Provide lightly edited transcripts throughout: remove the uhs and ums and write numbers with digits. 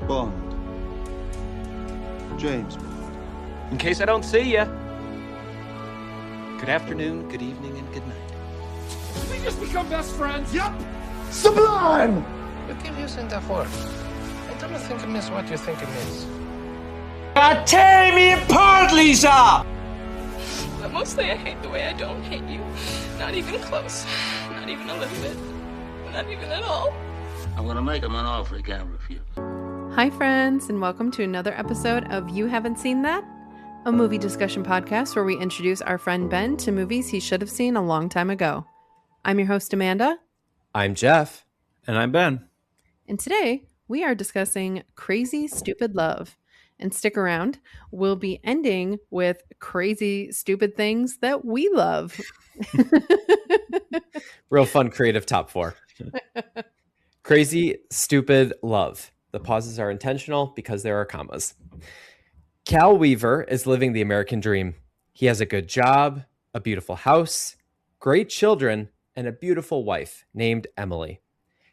Bond. James Bond. In case I don't see ya. Good afternoon, good evening, and good night. Did we just become best friends? Yup! Sublime! What keep using that word? I don't think it means what you think it means. Tear me apart, Lisa! But mostly I hate the way I don't hate you. Not even close. Not even a little bit. Not even at all. I'm gonna make him an offer he can't refuse. Hi, friends, and welcome to another episode of You Haven't Seen That? A movie discussion podcast where we introduce our friend Ben to movies he should have seen a long time ago. I'm your host, Amanda. I'm Geoff. And I'm Ben. And today we are discussing Crazy Stupid Love. And stick around, we'll be ending with crazy stupid things that we love. Real fun, creative top four. Crazy Stupid Love. The pauses are intentional because there are commas. Cal Weaver is living the American dream. He has a good job, a beautiful house, great children, and a beautiful wife named Emily.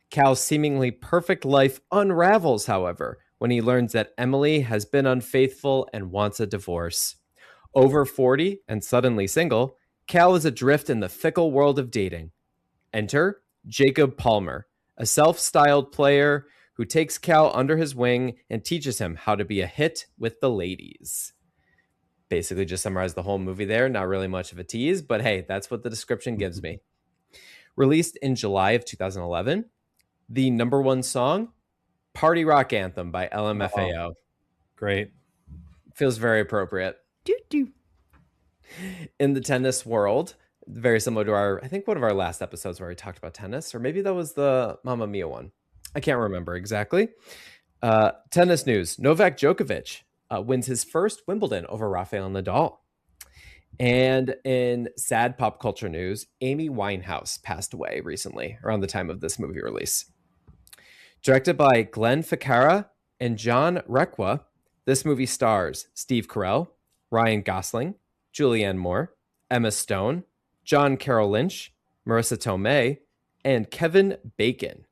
Cal's seemingly perfect life unravels, however, when he learns that Emily has been unfaithful and wants a divorce. Over 40 and suddenly single, Cal is adrift in the fickle world of dating. Enter Jacob Palmer, a self-styled player who takes Cal under his wing and teaches him how to be a hit with the ladies. Basically just summarized the whole movie there. Not really much of a tease, but hey, that's what the description gives me. Released in July of 2011, the number one song, Party Rock Anthem by LMFAO. Oh, great. Feels very appropriate. Doo-doo. In the tennis world, very similar to I think one of our last episodes where we talked about tennis, or maybe that was the Mamma Mia one. I can't remember exactly. Tennis news. Novak Djokovic wins his first Wimbledon over Rafael Nadal. And in sad pop culture news, Amy Winehouse passed away recently around the time of this movie release. Directed by Glenn Ficarra and John Requa, this movie stars Steve Carell, Ryan Gosling, Julianne Moore, Emma Stone, John Carroll Lynch, Marissa Tomei, and Kevin Bacon.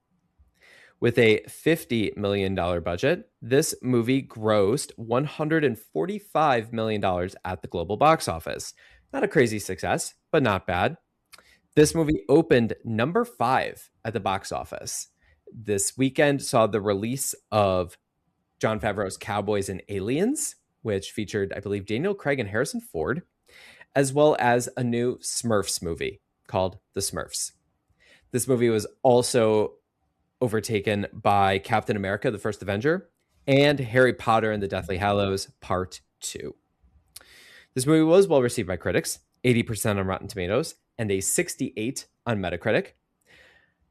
With a $50 million budget, this movie grossed $145 million at the global box office. Not a crazy success, but not bad. This movie opened number 5 at the box office. This weekend saw the release of Jon Favreau's Cowboys and Aliens, which featured, I believe, Daniel Craig and Harrison Ford, as well as a new Smurfs movie called The Smurfs. This movie was also overtaken by Captain America, the First Avenger, and Harry Potter and the Deathly Hallows Part 2. This movie was well received by critics, 80% on Rotten Tomatoes, and a 68 on Metacritic.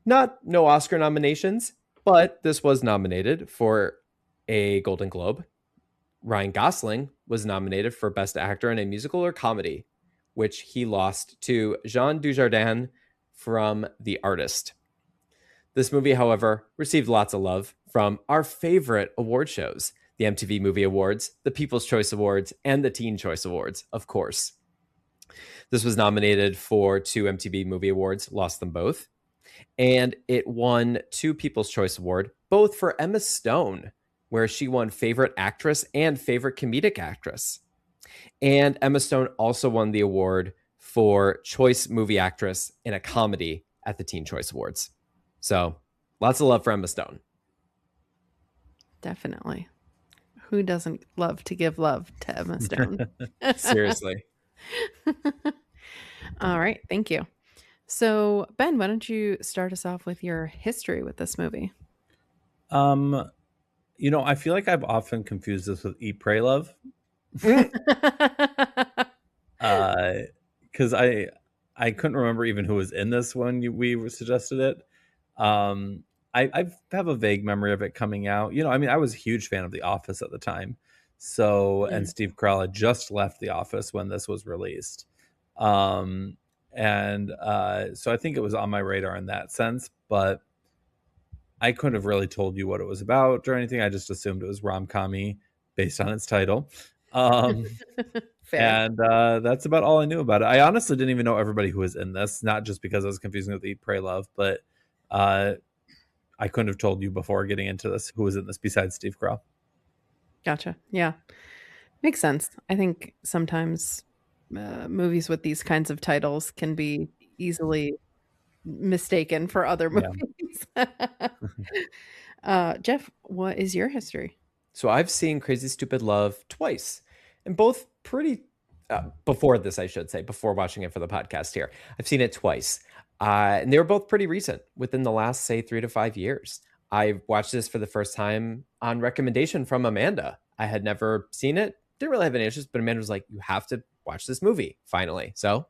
No Oscar nominations, but this was nominated for a Golden Globe. Ryan Gosling was nominated for Best Actor in a Musical or Comedy, which he lost to Jean Dujardin from The Artist. This movie, however, received lots of love from our favorite award shows, the MTV Movie Awards, the People's Choice Awards, and the Teen Choice Awards, of course. This was nominated for 2 MTV Movie Awards, lost them both. And it won 2 People's Choice Award, both for Emma Stone, where she won Favorite Actress and Favorite Comedic Actress. And Emma Stone also won the award for Choice Movie Actress in a Comedy at the Teen Choice Awards. So, lots of love for Emma Stone. Definitely. Who doesn't love to give love to Emma Stone? Seriously. All right. Thank you. So, Ben, why don't you start us off with your history with this movie? I feel like I've often confused this with Eat, Pray, Love. Because I couldn't remember even who was in this when we suggested it. I have a vague memory of it coming out. I was a huge fan of The Office at the time. So, and Steve Carell had just left The Office when this was released. So I think it was on my radar in that sense, but I couldn't have really told you what it was about or anything. I just assumed it was rom-com-y based on its title. And that's about all I knew about it. I honestly didn't even know everybody who was in this, not just because I was confusing with Eat, Pray, Love, but I I couldn't have told you before getting into this who was in this besides Steve Carell. Gotcha. Yeah. Makes sense. I think sometimes movies with these kinds of titles can be easily mistaken for other movies. Geoff, what is your history? So I've seen Crazy Stupid Love twice, and both pretty before this, I should say, before watching it for the podcast here. I've seen it twice. And they were both pretty recent, within the last, say, 3 to 5 years. I watched this for the first time on recommendation from Amanda. I had never seen it, didn't really have any interest, but Amanda was like, you have to watch this movie, finally. So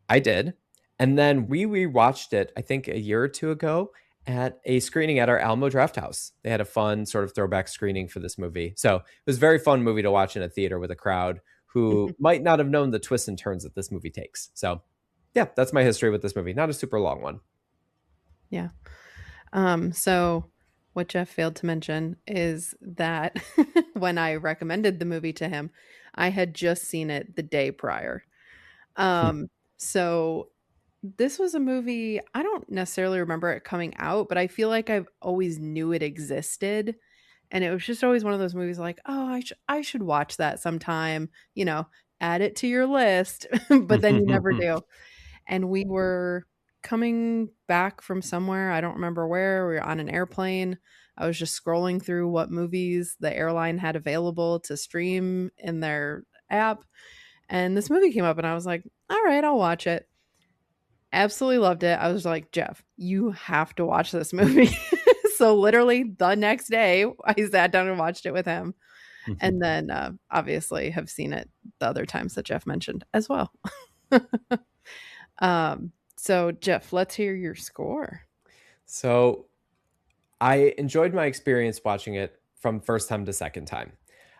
I did. And then we rewatched it, I think, a year or two ago at a screening at our Alamo Draft House. They had a fun sort of throwback screening for this movie. So it was a very fun movie to watch in a theater with a crowd who might not have known the twists and turns that this movie takes. So yeah, that's my history with this movie. Not a super long one. Yeah. So what Geoff failed to mention is that when I recommended the movie to him, I had just seen it the day prior. So this was a movie, I don't necessarily remember it coming out, but I feel like I've always knew it existed. And it was just always one of those movies like, oh, I should watch that sometime, add it to your list, but then you never do. And we were coming back from somewhere, I don't remember where, we were on an airplane. I was just scrolling through what movies the airline had available to stream in their app. And this movie came up and I was like, all right, I'll watch it. Absolutely loved it. I was like, Geoff, you have to watch this movie. So literally the next day, I sat down and watched it with him. And then obviously have seen it the other times that Geoff mentioned as well. So Geoff, let's hear your score. So I enjoyed my experience watching it from first time to second time.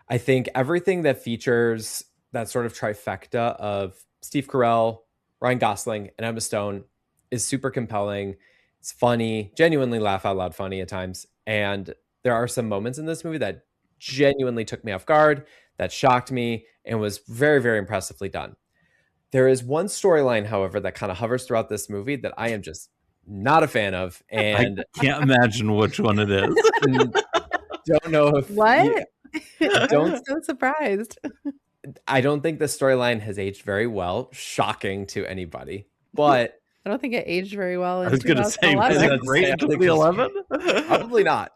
I think everything that features that sort of trifecta of Steve Carell, Ryan Gosling, and Emma Stone is super compelling. It's funny, genuinely laugh out loud funny at times. And there are some moments in this movie that genuinely took me off guard, that shocked me, and was very, very impressively done. There is one storyline, however, that kind of hovers throughout this movie that I am just not a fan of. And I can't imagine which one it is. Don't know if... What? I'm so surprised. I don't think the storyline has aged very well. Shocking to anybody. But I don't think it aged very well. I was going to say, was it great in 2011? Probably not.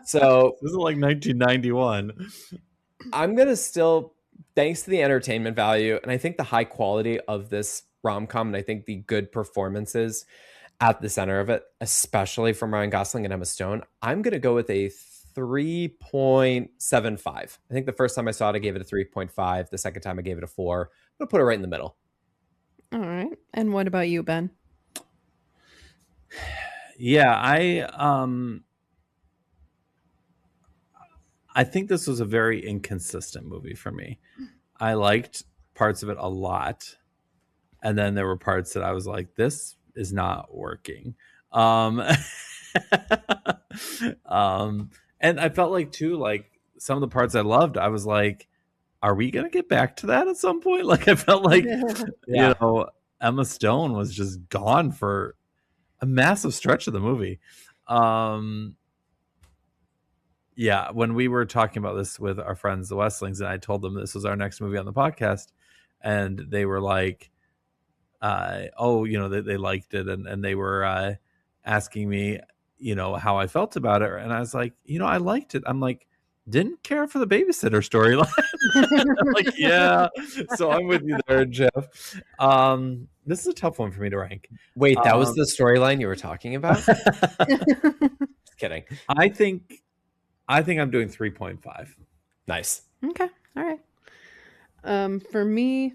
So this is like 1991. I'm going to still, thanks to the entertainment value, and I think the high quality of this rom-com, and I think the good performances at the center of it, especially from Ryan Gosling and Emma Stone, I'm going to go with a 3.75. I think the first time I saw it, I gave it a 3.5. The second time I gave it a 4. I'm going to put it right in the middle. All right. And what about you, Ben? Yeah, I think this was a very inconsistent movie for me. I liked parts of it a lot. And then there were parts that I was like, this is not working. And I felt like too, like some of the parts I loved, I was like, are we going to get back to that at some point? Like I felt like, Emma Stone was just gone for a massive stretch of the movie. When we were talking about this with our friends, the Westlings, and I told them this was our next movie on the podcast, and they were like, they liked it, and they were asking me, how I felt about it, and I was like, I liked it. I'm like, didn't care for the babysitter storyline. Like, yeah. So I'm with you there, Geoff. This is a tough one for me to rank. Wait, that was the storyline you were talking about? Just kidding. I think I'm doing 3.5. Nice. Okay. All right. For me,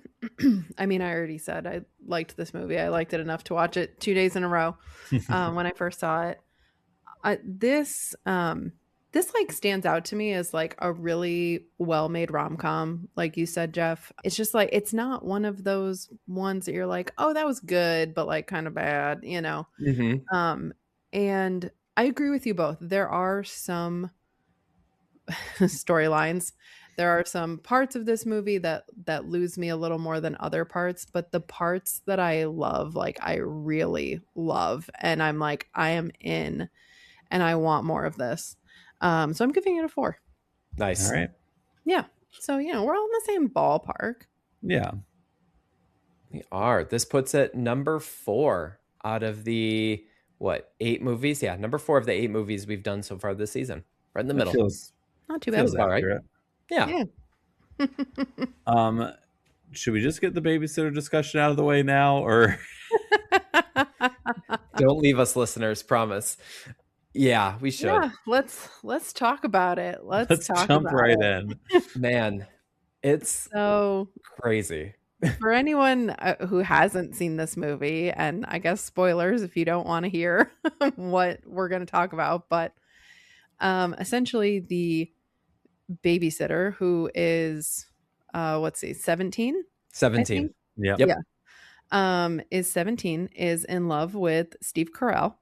I mean, I already said I liked this movie. I liked it enough to watch it 2 days in a row when I first saw it. This like stands out to me as like a really well-made rom-com, like you said, Geoff. It's just like, it's not one of those ones that you're like, oh, that was good, but like kind of bad, Mm-hmm. And I agree with you both. There are some storylines. There are some parts of this movie that lose me a little more than other parts, but the parts that I love, like I really love, and I'm like, I am in. and I want more of this. So I'm giving it a 4. Nice. All right. Yeah. So, we're all in the same ballpark. Yeah. We are. This puts it number 4 out of the 8 movies? Yeah, number 4 of the 8 movies we've done so far this season. Right in the middle. Feels Not too bad. all right. Yeah. Should we just get the babysitter discussion out of the way now, or Don't leave us, listeners, promise. Yeah, we should. Yeah, let's talk about it. Let's talk jump about right it. in. Man, it's So crazy. for anyone who hasn't seen this movie, and I guess spoilers if you don't want to hear what we're going to talk about, but essentially the babysitter who is 17? 17. Yeah. Yep. Is 17, is in love with Steve Carell.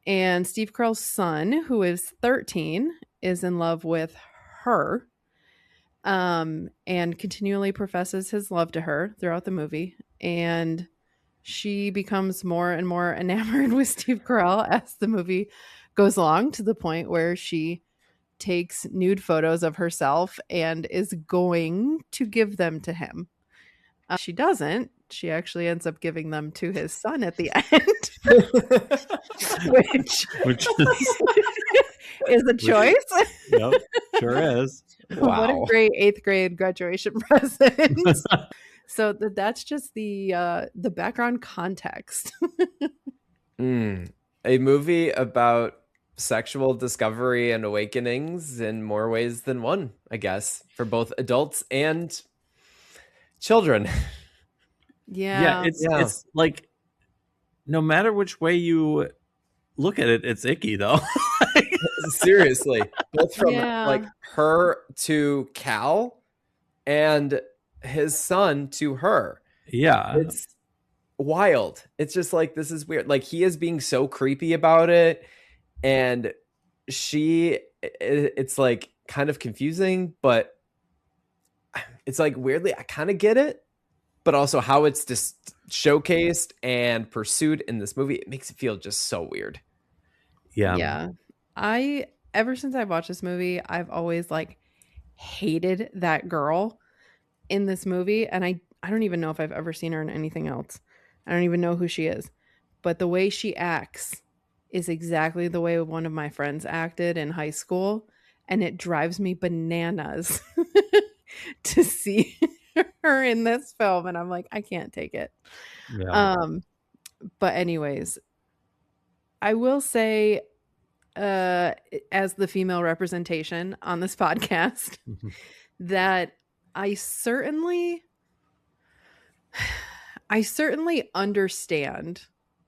And Steve Carell's son, who is 13, is in love with her. And continually professes his love to her throughout the movie. And she becomes more and more enamored with Steve Carell as the movie goes along, to the point where she takes nude photos of herself and is going to give them to him. She doesn't. She actually ends up giving them to his son at the end, which is a choice. Yep, sure is. Wow. What a great 8th grade graduation present. So that's just the background context. A movie about sexual discovery and awakenings in more ways than one, I guess, for both adults and children. Yeah. It's like, no matter which way you look at it, it's icky though. Seriously, both from Yeah. like her to Cal and his son to her. Yeah. It's wild. It's just like, this is weird. Like, he is being so creepy about it, and it's like kind of confusing, but it's like weirdly I kind of get it, but also how it's just showcased and pursued in this movie, it makes it feel just so weird. Yeah. Ever since I've watched this movie, I've always like hated that girl in this movie. And I don't even know if I've ever seen her in anything else. I don't even know who she is. But the way she acts is exactly the way one of my friends acted in high school. And it drives me bananas to see her in this film. And I'm like, I can't take it. Yeah. But anyways, I will say, as the female representation on this podcast, that I certainly understand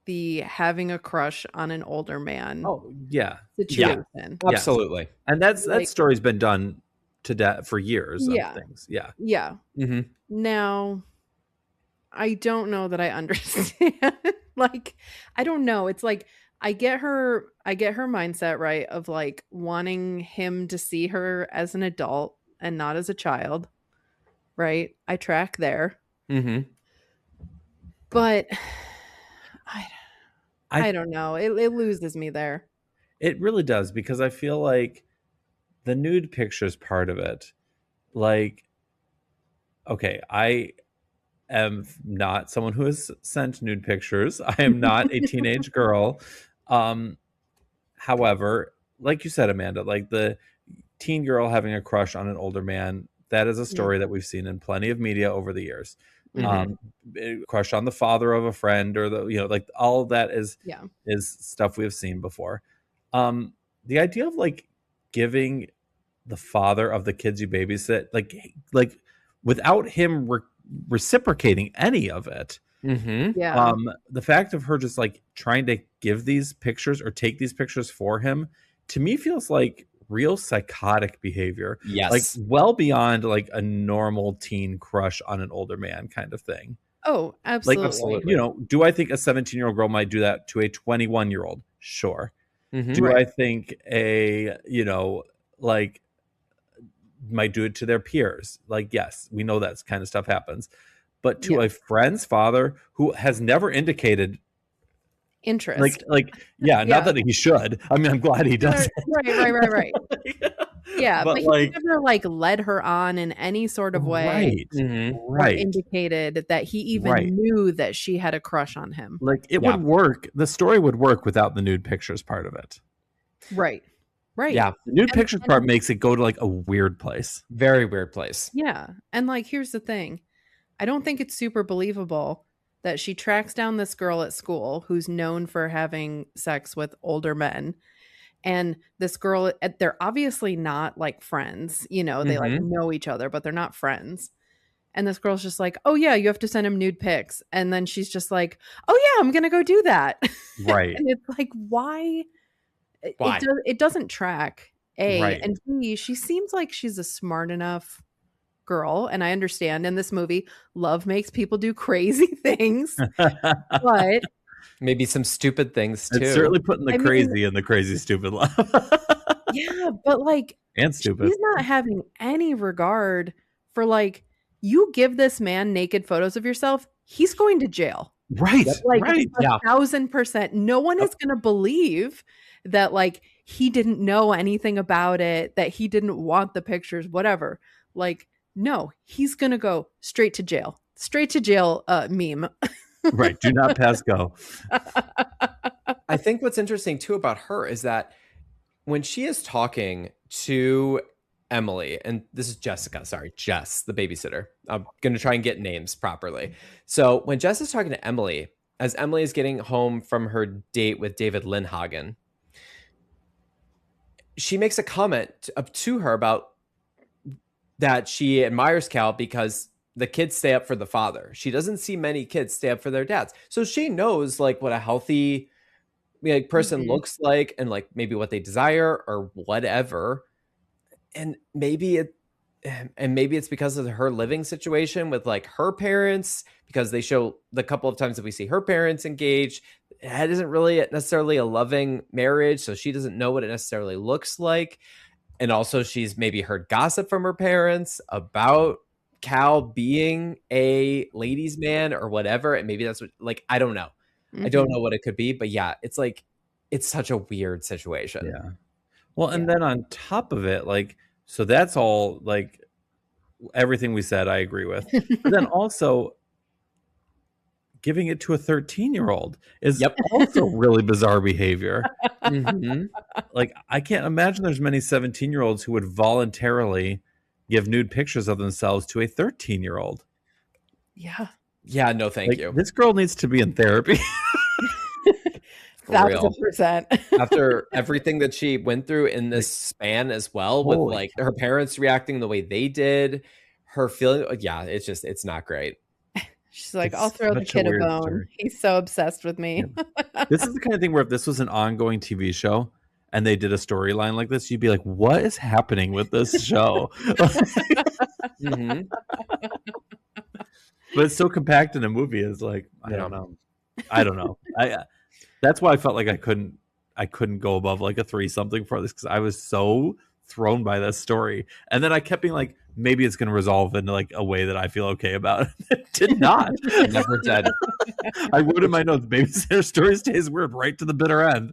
the having a crush on an older man Oh yeah. situation. Absolutely. And that Like- story's been done to death for years. Yeah. Of things. Yeah. Yeah. Mm-hmm. Now, I don't know that I understand. Like, I don't know. It's like I get her mindset, right, of like wanting him to see her as an adult and not as a child. Right? I track there. Mm-hmm. But I don't know. It loses me there. It really does, because I feel like the nude pictures part of it, like, okay, I am not someone who has sent nude pictures. I am not a teenage girl. However, like you said, Amanda, like the teen girl having a crush on an older man, that is a story that we've seen in plenty of media over the years. Crush on the father of a friend, or like all of that is stuff we have seen before. The idea of like giving the father of the kids you babysit, like without him reciprocating any of it. Yeah. The fact of her just like trying to give these pictures or take these pictures for him, to me feels like real psychotic behavior. Yes. Like well beyond like a normal teen crush on an older man kind of thing. Oh, absolutely. Like, do I think a 17-year-old girl might do that to a 21-year-old? Sure. Mm-hmm. Do I think like might do it to their peers? Like, yes, we know that kind of stuff happens. But to a friend's father who has never indicated interest. Yeah, Yeah. not that he should. I mean, I'm glad he does. Right. Yeah, but he never like led her on in any sort of way, or indicated that he even knew that she had a crush on him. Like it would work. The story would work without the nude pictures part of it. Right. Yeah, the nude pictures part makes it go to like a weird place, very weird place. Yeah, and like here's the thing, I don't think it's super believable that she tracks down this girl at school who's known for having sex with older men. And this girl, they're obviously not like friends, you know, they like know each other, but they're not friends. And this girl's just like, oh yeah, you have to send him nude pics. And then she's just like, oh yeah, I'm going to go do that. Right. And it's like, why? It doesn't track, A. Right. And B, she seems like she's a smart enough girl. And I understand in this movie, love makes people do crazy things. But maybe some stupid things too. It's certainly putting the crazy in the crazy stupid love. Yeah, but like, and stupid. He's not having any regard for like, you give this man naked photos of yourself, he's going to jail. Right. Like, right. 1,000%. No one is going to believe that like he didn't know anything about it, that he didn't want the pictures, whatever. Like, no, he's going to go straight to jail. Straight to jail meme. Right. Do not pass go. I think what's interesting too about her is that when she is talking to Emily, and this is Jessica, sorry, Jess, the babysitter. I'm going to try and get names properly. So when Jess is talking to Emily, as Emily is getting home from her date with David Lindhagen, she makes a comment to her about that she admires Cal because the kids stay up for the father. She doesn't see many kids stay up for their dads. So she knows like what a healthy like person looks like and like maybe what they desire or whatever. And maybe it's because of her living situation with like her parents, because they show the couple of times that we see her parents engaged. It isn't really necessarily a loving marriage. So she doesn't know what it necessarily looks like. And also she's maybe heard gossip from her parents about Cal being a ladies' man or whatever. And maybe that's what, like, I don't know. I don't know what it could be, but yeah, it's like, it's such a weird situation. Yeah. Well, and then on top of it, like, so that's all like everything we said, I agree with. But then also giving it to a 13-year-old is also really bizarre behavior. Like, I can't imagine there's many 17-year-olds who would voluntarily give nude pictures of themselves to a 13-year-old. Yeah. Yeah, no, thank you. This girl needs to be in therapy. 1,000%. After everything that she went through in this span as well, with like her parents reacting the way they did, her feeling, it's not great. She's like, I'll throw the kid a bone. Story. He's so obsessed with me. Yeah. This is the kind of thing where if this was an ongoing TV show and they did a storyline like this, you'd be like, what is happening with this show? But it's so compact in a movie. It's like, I don't know. That's why I felt like I couldn't go above like a 3 something for this, because I was so thrown by this story. And then I kept being like, maybe it's going to resolve into like a way that I feel okay about. It did not. It never did. I wrote in my notes, babysitter story stays weird right to the bitter end.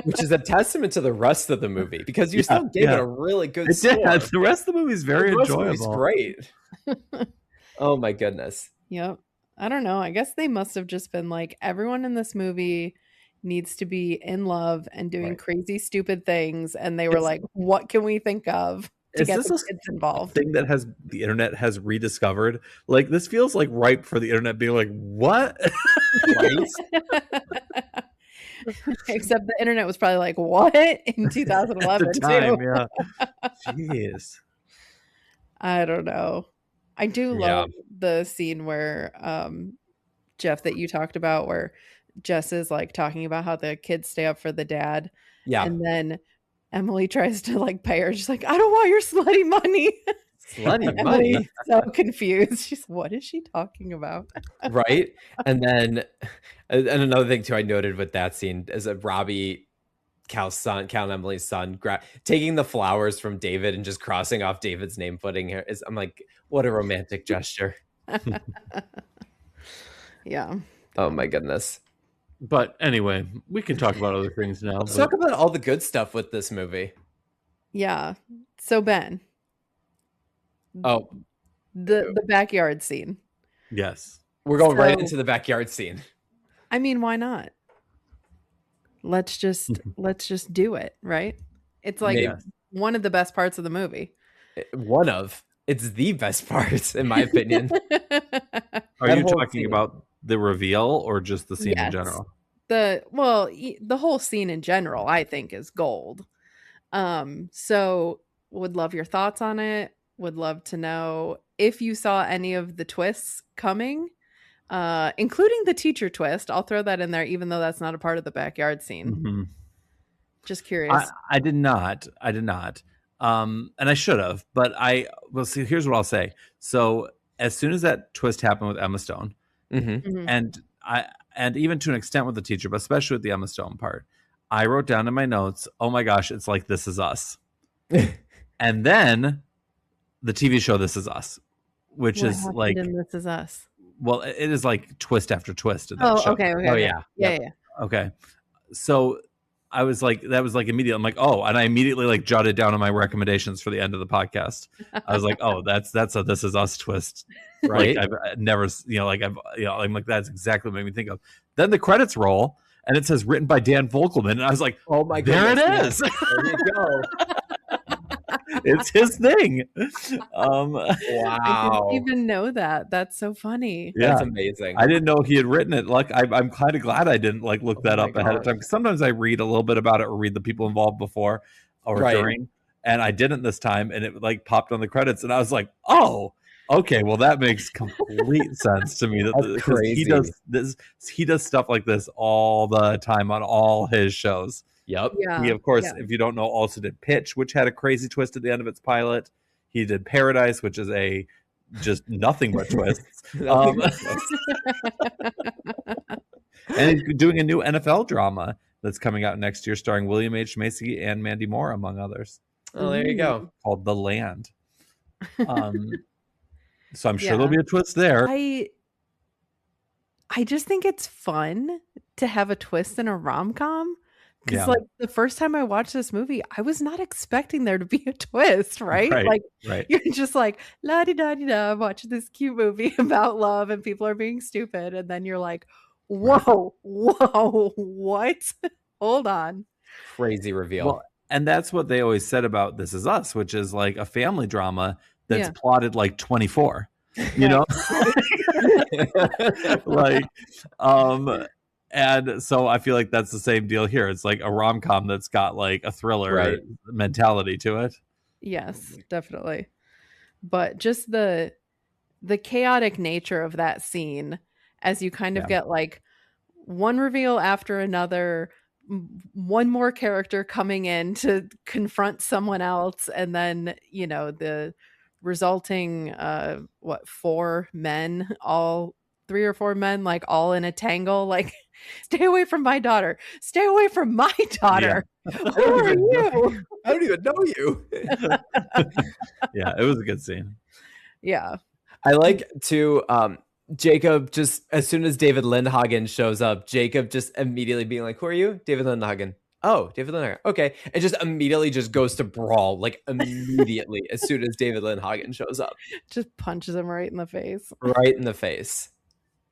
Which is a testament to the rest of the movie, because you still gave it a really good score. The rest of the movie is very enjoyable. It's great. Oh my goodness. Yep. I don't know. I guess they must have just been like, everyone in this movie needs to be in love and doing crazy, stupid things. And they were like, what can we think of to get the kids involved? Thing that the internet has rediscovered. Like, this feels like ripe for the internet being like, what? Except the internet was probably like, what? In 2011 At the time, too. Yeah. Jeez. I don't know. I do love the scene where Geoff, that you talked about, where Jess is like talking about how the kids stay up for the dad. Yeah. And then Emily tries to like pay her. She's like, I don't want your slutty money. Slutty money. So confused. She's, what is she talking about? Right. And then, and another thing too, I noted with that scene is that Robbie, Cal and Emily's son, taking the flowers from David and just crossing off David's name, putting here is, I'm like, what a romantic gesture. Yeah. Oh my goodness. But anyway, we can talk about other things now. Let's talk about all the good stuff with this movie. Yeah. So Ben, Oh, the backyard scene. Yes. we're going right So- into the backyard scene. I mean, why not? Let's just do it, right? It's like Maybe. one of the best parts of the movie. It's the best part, in my opinion. Are That you whole talking scene. about the reveal or just the scene in Yes. general? The whole scene in general, I think, is gold. So would love your thoughts on it. Would love to know if you saw any of the twists coming, including the teacher twist. I'll throw that in there, even though that's not a part of the backyard scene. Mhm. Just curious. I did not. And I should have, but see, here's what I'll say. So as soon as that twist happened with Emma Stone, Mhm. and even to an extent with the teacher, but especially with the Emma Stone part, I wrote down in my notes, oh my gosh, it's like This Is Us. And then the TV show This Is Us, which What is happened like, in This Is Us? well, it is like twist after twist in that Oh, show. okay. Oh, yeah. Yeah. Okay. So I was like, that was like immediate. I'm like, oh, and I immediately like jotted down on my recommendations for the end of the podcast. I was like, oh, that's a This Is Us twist. Right. Like I've never, I'm like, that's exactly what made me think of. Then the credits roll and it says written by Dan Vogelman. And I was like, Oh my there goodness. it is. There you go. It's his thing. I Wow. didn't even know that. That's so funny. That's Yeah. amazing. I didn't know he had written it. Like I'm kind of glad I didn't like look that my up ahead of gosh. time. 'Cause sometimes I read a little bit about it or read the people involved before or Right. during, and I didn't this time, and it like popped on the credits, and I was like, oh, okay, well that makes complete sense to me. That's 'Cause crazy. He does this. He does stuff like this all the time on all his shows. Yep. Yeah. He, of course, yeah. if you don't know, also did Pitch, which had a crazy twist at the end of its pilot. He did Paradise, which is a just nothing but twists. And he's doing a new NFL drama that's coming out next year, starring William H. Macy and Mandy Moore, among others, Oh, there you go. called The Land. So I'm sure Yeah. there'll be a twist there. I just think it's fun to have a twist in a rom-com. Because Yeah. like the first time I watched this movie, I was not expecting there to be a twist, right? Right, Like right. you're just like la di da di da, watching this cute movie about love and people are being stupid, and then you're like, whoa, what? Hold on. Crazy reveal. Well, and that's what they always said about This Is Us, which is like a family drama that's Yeah. plotted like 24. You know, like, and so I feel like that's the same deal here. It's like a rom-com that's got like a thriller Right. mentality to it. Yes, definitely. But just the chaotic nature of that scene as you kind of Yeah. get like one reveal after another, one more character coming in to confront someone else, and then, you know, the resulting 3 or 4 men like all in a tangle, like stay away from my daughter, stay away from my daughter. Who are you? I don't even know you. Yeah, it was a good scene. Yeah. I like to Jacob, just as soon as David Lindhagen shows up, Jacob just immediately being like, who are you? David Lindhagen. Oh, David Lindhagen. Okay. And just immediately just goes to brawl, like immediately as soon as David Lindhagen shows up. Just punches him right in the face. Right in the face.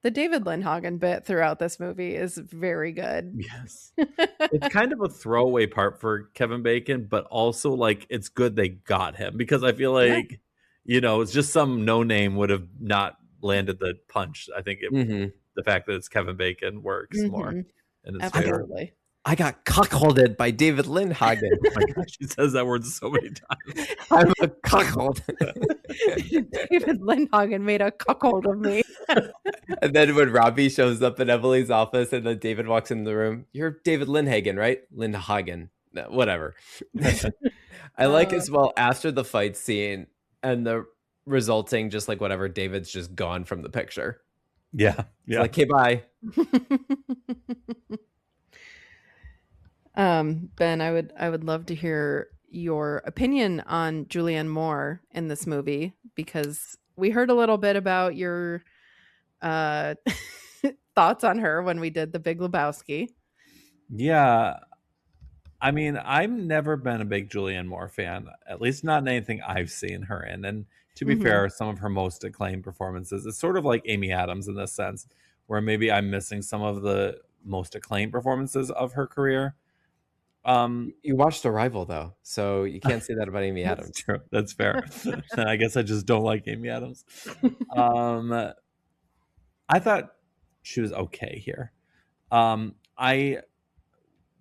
The David Lindhagen bit throughout this movie is very good. Yes. It's kind of a throwaway part for Kevin Bacon, but also like it's good they got him, because I feel like, you know, it's just some no name would have not landed the punch. I think the fact that it's Kevin Bacon works more in his favor. Absolutely. I got cuckolded by David Lindhagen. Oh my gosh, he says that word so many times. I'm a cuckold. David Lindhagen made a cuckold of me. And then when Robbie shows up in Emily's office and then David walks in the room, you're David Lindhagen, right? Lindhagen. No, whatever. I like as well after the fight scene and the resulting just like whatever, David's just gone from the picture. Yeah. It's Yeah. like, hey, bye. Ben, I would love to hear your opinion on Julianne Moore in this movie, because we heard a little bit about your thoughts on her when we did The Big Lebowski. Yeah. I mean, I've never been a big Julianne Moore fan, at least not in anything I've seen her in. And to be fair, some of her most acclaimed performances, it's sort of like Amy Adams in this sense, where maybe I'm missing some of the most acclaimed performances of her career. You watched Arrival though, so you can't say that about Amy Adams. That's true. That's fair. I guess I just don't like Amy Adams. I thought she was okay here. I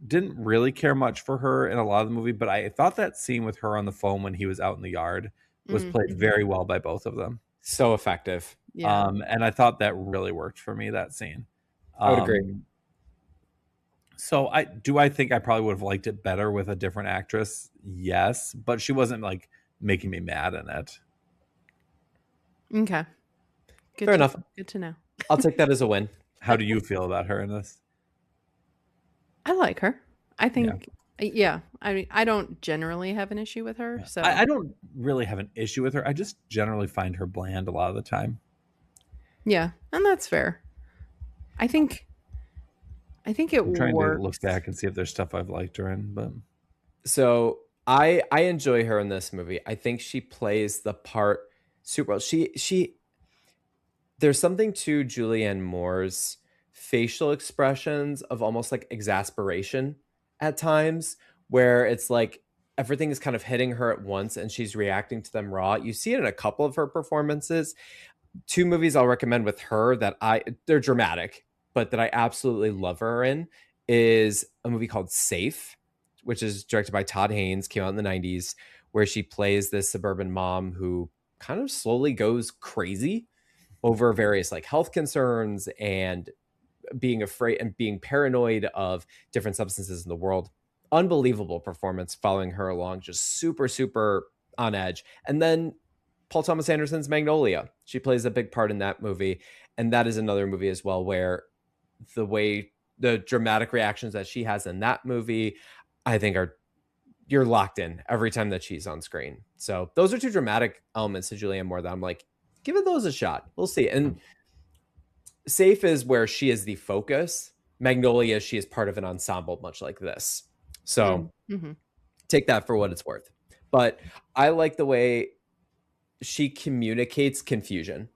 didn't really care much for her in a lot of the movie, but I thought that scene with her on the phone when he was out in the yard was played very well by both of them. So effective. Yeah. And I thought that really worked for me, that scene. I would agree. So I think I probably would have liked it better with a different actress. Yes, but she wasn't like making me mad in it. Okay. Fair enough. Good to know. I'll take that as a win. How do you feel about her in this? I like her. I think, yeah. I mean, I don't generally have an issue with her. So I don't really have an issue with her. I just generally find her bland a lot of the time. Yeah, and that's fair. I think it I'm trying works. to look back and see if there's stuff I've liked her in, but So I enjoy her in this movie. I think she plays the part super well. She there's something to Julianne Moore's facial expressions of almost like exasperation at times, where it's like everything is kind of hitting her at once and she's reacting to them raw. You see it in a couple of her performances. 2 movies I'll recommend with her that they're dramatic, but that I absolutely love her in is a movie called Safe, which is directed by Todd Haynes, came out in the 90s, where she plays this suburban mom who kind of slowly goes crazy over various like health concerns and being afraid and being paranoid of different substances in the world. Unbelievable performance following her along, just super, super on edge. And then Paul Thomas Anderson's Magnolia. She plays a big part in that movie. And that is another movie as well, where the dramatic reactions that she has in that movie, I think you're locked in every time that she's on screen. So those are 2 dramatic elements to Julianne Moore that I'm like, give it those a shot. We'll see. And Safe is where she is the focus. Magnolia, she is part of an ensemble, much like this. So take that for what it's worth. But I like the way she communicates confusion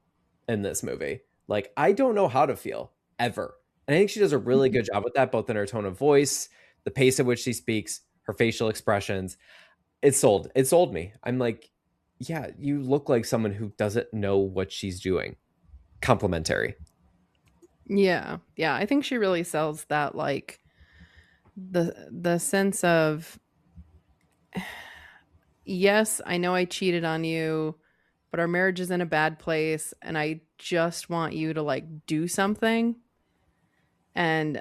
in this movie. Like, I don't know how to feel ever. And I think she does a really good job with that, both in her tone of voice, the pace at which she speaks, her facial expressions. It sold me. I'm like, yeah, you look like someone who doesn't know what she's doing. Complimentary. Yeah. I think she really sells that, like the sense of, yes, I know I cheated on you, but our marriage is in a bad place and I just want you to like do something. And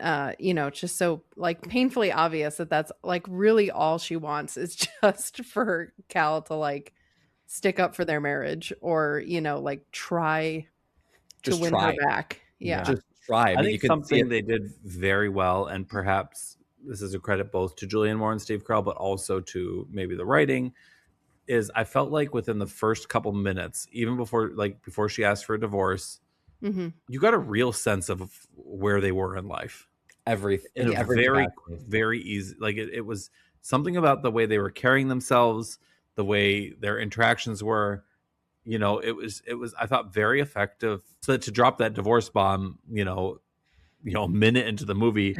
just so like painfully obvious that that's like really all she wants is just for Cal to like stick up for their marriage, or like try to win her back. Yeah. Just try. I think something they did very well, and perhaps this is a credit both to Julianne Moore and Steve Carell, but also to maybe the writing, is I felt like within the first couple minutes, even before she asked for a divorce, you got a real sense of where they were in life. Everything. Very, very easy. Like it was something about the way they were carrying themselves, the way their interactions were. It was I thought very effective. So to drop that divorce bomb, a minute into the movie,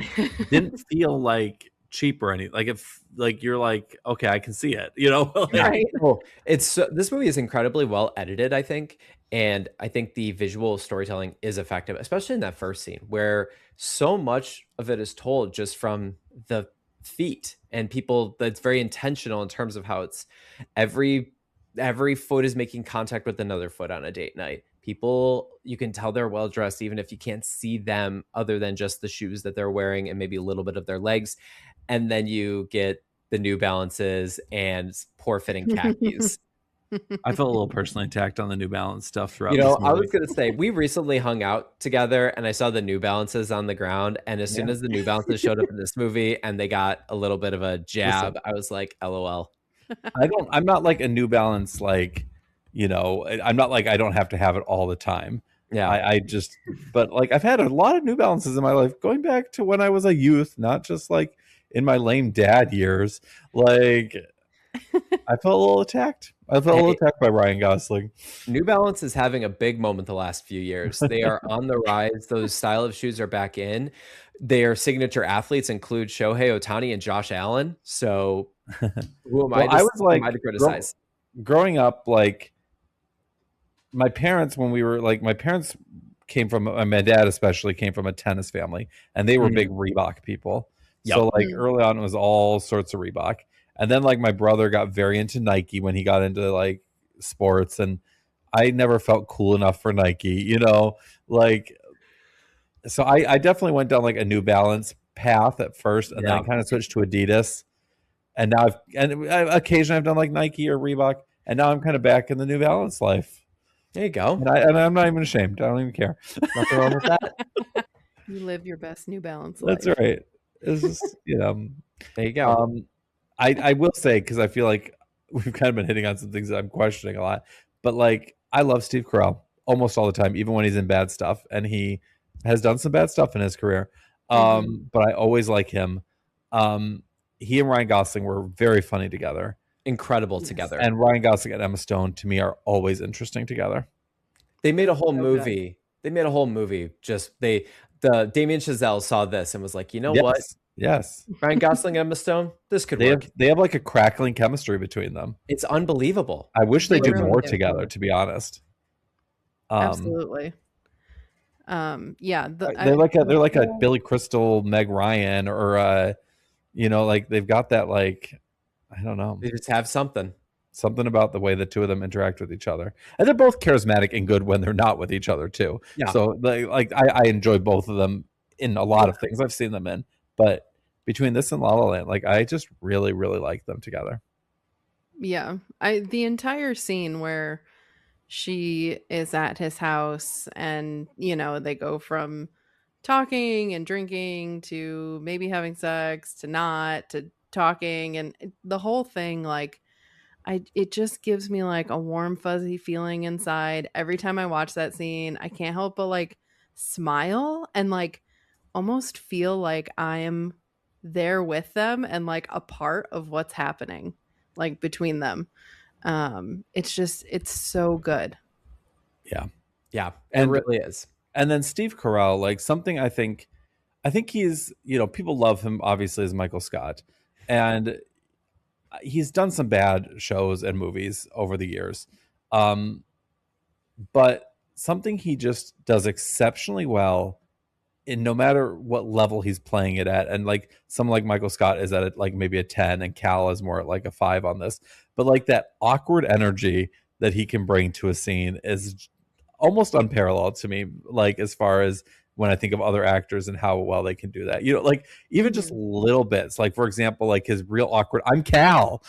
didn't feel like cheap or anything. Like if like you're like, okay, I can see it. Right. Well, this movie is incredibly well edited, I think, and I think the visual storytelling is effective, especially in that first scene where so much of it is told just from the feet and people. That's very intentional in terms of how it's every foot is making contact with another foot on a date night. People, you can tell they're well dressed even if you can't see them other than just the shoes that they're wearing and maybe a little bit of their legs. And then you get the New Balances and poor fitting khakis. I felt a little personally attacked on the New Balance stuff throughout. I was going to say, we recently hung out together and I saw the New Balances on the ground. And as soon as the New Balances showed up in this movie and they got a little bit of a jab, I was like, LOL. I'm not like a New Balance, like, I'm not like I don't have to have it all the time. Yeah. I just, but like I've had a lot of New Balances in my life, going back to when I was a youth, not just like in my lame dad years. Like I felt a little attacked. I felt a little attacked by Ryan Gosling. New Balance is having a big moment the last few years. They are on the rise. Those style of shoes are back in. Their signature athletes include Shohei Ohtani and Josh Allen. So who am I? Well, I was like, who am I to criticize? Growing up, like my parents, when we were like, my parents came from, my dad especially came from a tennis family, and they were big Reebok people. So like early on, it was all sorts of Reebok. And then like my brother got very into Nike when he got into like sports, and I never felt cool enough for Nike, you know, like, so I definitely went down like a New Balance path at first, and then I kind of switched to Adidas. And now occasionally I've done like Nike or Reebok, and now I'm kind of back in the New Balance life. There you go. And I'm not even ashamed. I don't even care. Nothing wrong with that. You live your best New Balance life. That's right. It's just, you know. There you go. I will say, because I feel like we've kind of been hitting on some things that I'm questioning a lot, but like I love Steve Carell almost all the time, even when he's in bad stuff, and he has done some bad stuff in his career. But I always like him. He and Ryan Gosling were very funny together. Incredible together. And Ryan Gosling and Emma Stone, to me, are always interesting together. They made a whole movie. They made a whole movie. Just Damien Chazelle saw this and was like, you know what? Yes. Ryan Gosling and Emma Stone, this could work. They have like a crackling chemistry between them. It's unbelievable. I wish they did really more do. together, to be honest. Absolutely. Yeah. They're like a Billy Crystal, Meg Ryan, or you know, like they've got that, like, I don't know. They just have something About the way the two of them interact with each other. And they're both charismatic and good when they're not with each other too. Yeah. So like I enjoy both of them in a lot of things I've seen them in. But between this and La La Land, like I just really, really like them together. Yeah. The entire scene where she is at his house and, you know, they go from talking and drinking to maybe having sex to not to talking, and the whole thing, like, it just gives me like a warm fuzzy feeling inside every time I watch that scene. I can't help but like smile and like almost feel like I am there with them and like a part of what's happening like between them. It's so good. Yeah, it really is. And then Steve Carell, like something I think he's, you know, people love him obviously as Michael Scott, and he's done some bad shows and movies over the years. But something he just does exceptionally well in no matter what level he's playing it at. And like someone like Michael Scott is at like maybe a 10, and Cal is more at like a 5 on this. But like that awkward energy that he can bring to a scene is almost unparalleled to me, like as far as when I think of other actors and how well they can do that. You know, like even just little bits, like for example, like his real awkward, I'm Cal.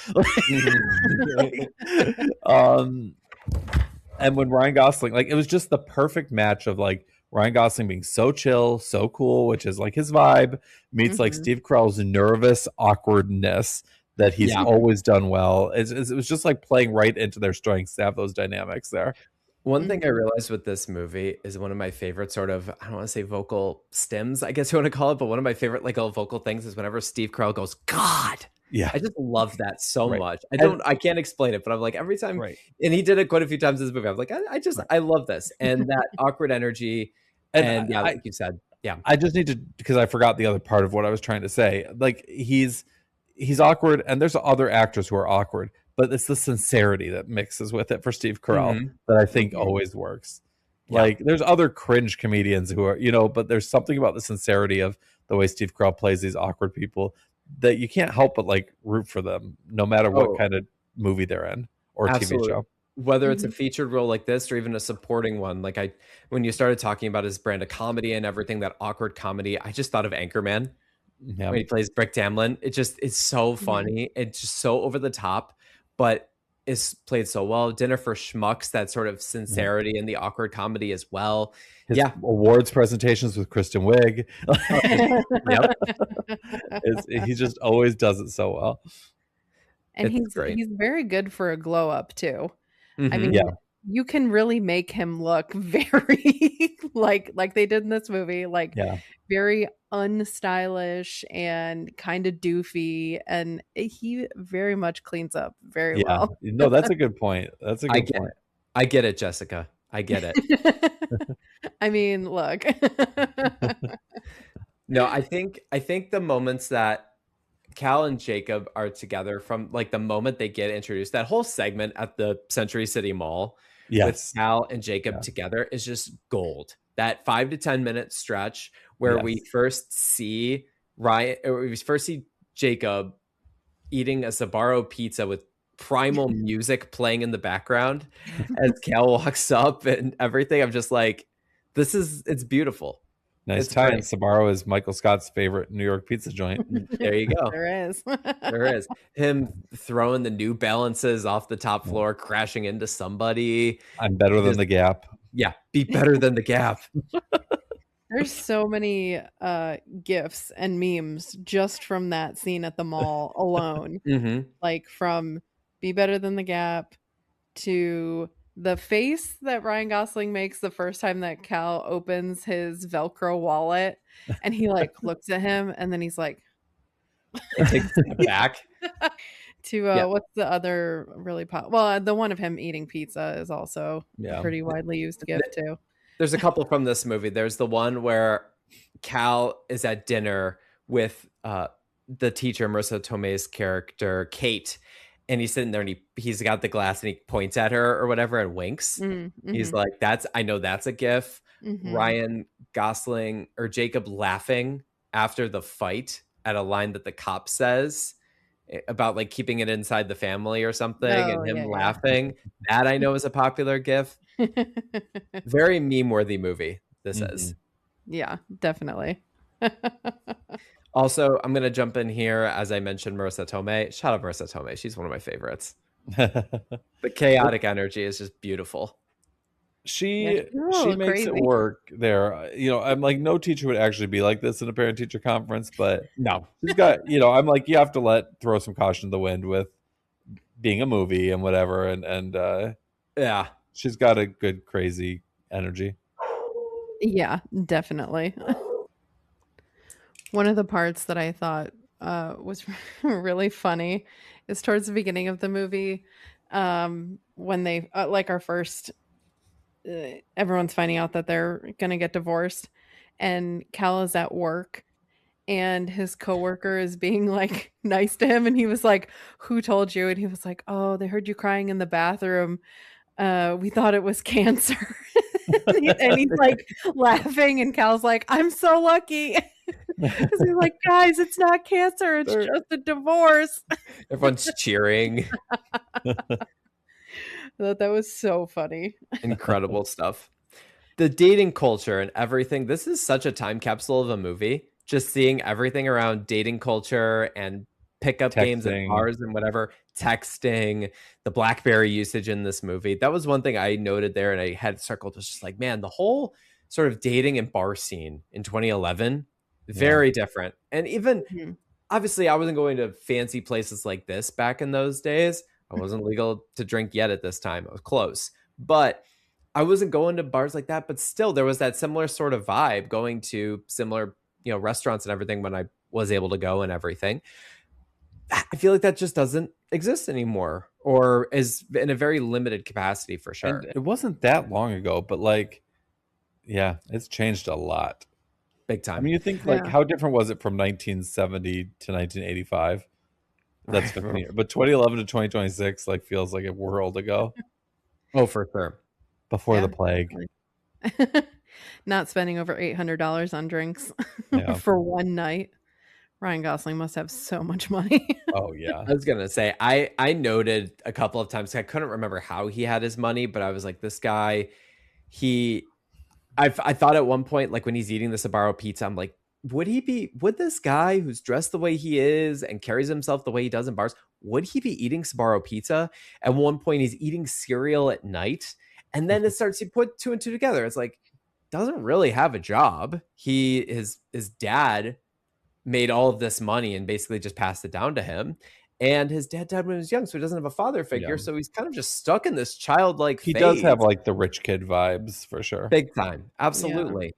And when Ryan Gosling, like it was just the perfect match of like Ryan Gosling being so chill, so cool, which is like his vibe, meets like Steve Carell's nervous awkwardness that he's always done well. It was just like playing right into their strengths to have those dynamics there. One thing I realized with this movie is one of my favorite sort of, I don't want to say vocal stems, I guess you want to call it, but one of my favorite like vocal things is whenever Steve Carell goes, God. Yeah. I just love that so much. I can't explain it, but I'm like every time, and he did it quite a few times in this movie. I'm like, I love this. And that awkward energy. And yeah, like you said, yeah. I just need to, because I forgot the other part of what I was trying to say. Like he's awkward, and there's other actors who are awkward, but it's the sincerity that mixes with it for Steve Carell that I think always works. Like there's other cringe comedians who are, you know, but there's something about the sincerity of the way Steve Carell plays these awkward people that you can't help but like root for them no matter what kind of movie they're in or TV show. Whether it's a featured role like this or even a supporting one. Like when you started talking about his brand of comedy and everything, that awkward comedy, I just thought of Anchorman when he plays Brick Tamlin. It's so funny. It's just so over the top, but it's played so well. Dinner for Schmucks, that sort of sincerity and the awkward comedy as well. His awards presentations with Kristen Wiig. He just always does it so well. And he's very good for a glow up too. I mean, you can really make him look very like they did in this movie, like Yeah. very unstylish and kind of doofy, and he very much cleans up very Yeah. well. No, that's a good point. That's a I good get point. it. I get it, Jessica. I get it. I mean, look. No, I think the moments that Cal and Jacob are together, from like the moment they get introduced, that whole segment at the Century City Mall with Yes. Cal and Jacob Yeah. together is just gold. That 5 to 10 minute stretch where we Yes. first see Ryan, or we first see Jacob eating a Sbarro pizza with primal music playing in the background as Cal walks up and everything. I'm just like, it's beautiful. Nice It's tie. great. And Sbarro is Michael Scott's favorite New York pizza joint. There you go. There is. There is. Him throwing the New Balances off the top floor, crashing into somebody. I'm better than the Gap. Yeah, be better than the Gap. There's so many gifs and memes just from that scene at the mall alone. Mm-hmm. Like from Be Better Than the Gap to the face that Ryan Gosling makes the first time that Cal opens his Velcro wallet, and he like looks at him and then he's like It takes a step back. to Yeah. what's the other really well, the one of him eating pizza is also a pretty widely used gif too. There's a couple from this movie. There's the one where Cal is at dinner with the teacher, Marissa Tomei's character, Kate, and he's sitting there and he's got the glass and he points at her or whatever and winks. Mm-hmm. He's like, I know that's a gif. Mm-hmm. Ryan Gosling or Jacob laughing after the fight at a line that the cop says about like keeping it inside the family or something, and him laughing. That I know is a popular gif. Very meme-worthy movie this is. Yeah, definitely. Also, I'm going to jump in here as I mentioned Marissa Tomei. Shout out Marissa Tomei. She's one of my favorites. The chaotic energy is just beautiful. She makes crazy. it work there. You know, I'm like, no teacher would actually be like this in a parent-teacher conference, but no, she's got, you know, I'm like, you have to throw some caution to the wind with being a movie and whatever, and yeah, she's got a good crazy energy. Yeah, definitely. One of the parts that I thought was really funny is towards the beginning of the movie, when they like our first. Everyone's finding out that they're gonna get divorced, and Cal is at work, and his coworker is being like nice to him, and he was like, "Who told you?" And he was like, "Oh, they heard you crying in the bathroom. We thought it was cancer." and he's like laughing, and Cal's like, "I'm so lucky." Because he's like, "Guys, it's not cancer, it's just a divorce." Everyone's cheering. I thought that was so funny. Incredible stuff. The dating culture and everything. This is such a time capsule of a movie. Just seeing everything around dating culture and pickup games and bars and whatever. Texting, the BlackBerry usage in this movie. That was one thing I noted there and I had circled. Was just like, man, the whole sort of dating and bar scene in 2011, very different. And even obviously I wasn't going to fancy places like this back in those days. I wasn't legal to drink yet at this time. I was close, but I wasn't going to bars like that. But still, there was that similar sort of vibe going to similar, you know, restaurants and everything when I was able to go and everything. I feel like that just doesn't exist anymore, or is in a very limited capacity for sure. And it wasn't that long ago, but like, yeah, it's changed a lot. Big time. I mean, you think like how different was it from 1970 to 1985? That's 15 years. But 2011 to 2026 like feels like a world ago. Oh, for sure. Before the plague. Not spending over $800 on drinks for one night. Ryan Gosling must have so much money. Oh yeah. I was gonna say I noted a couple of times, I couldn't remember how he had his money, but I was like, this guy, I thought at one point, like when he's eating the Sbarro pizza, I'm like, would this guy who's dressed the way he is and carries himself the way he does in bars, would he be eating Sbarro pizza? At one point he's eating cereal at night, and then it starts to put two and two together. It's like, doesn't really have a job. His dad made all of this money and basically just passed it down to him. And his dad died when he was young, so he doesn't have a father figure. Yeah. So he's kind of just stuck in this childlike He phase. does have like the rich kid vibes for sure. Big time. Absolutely.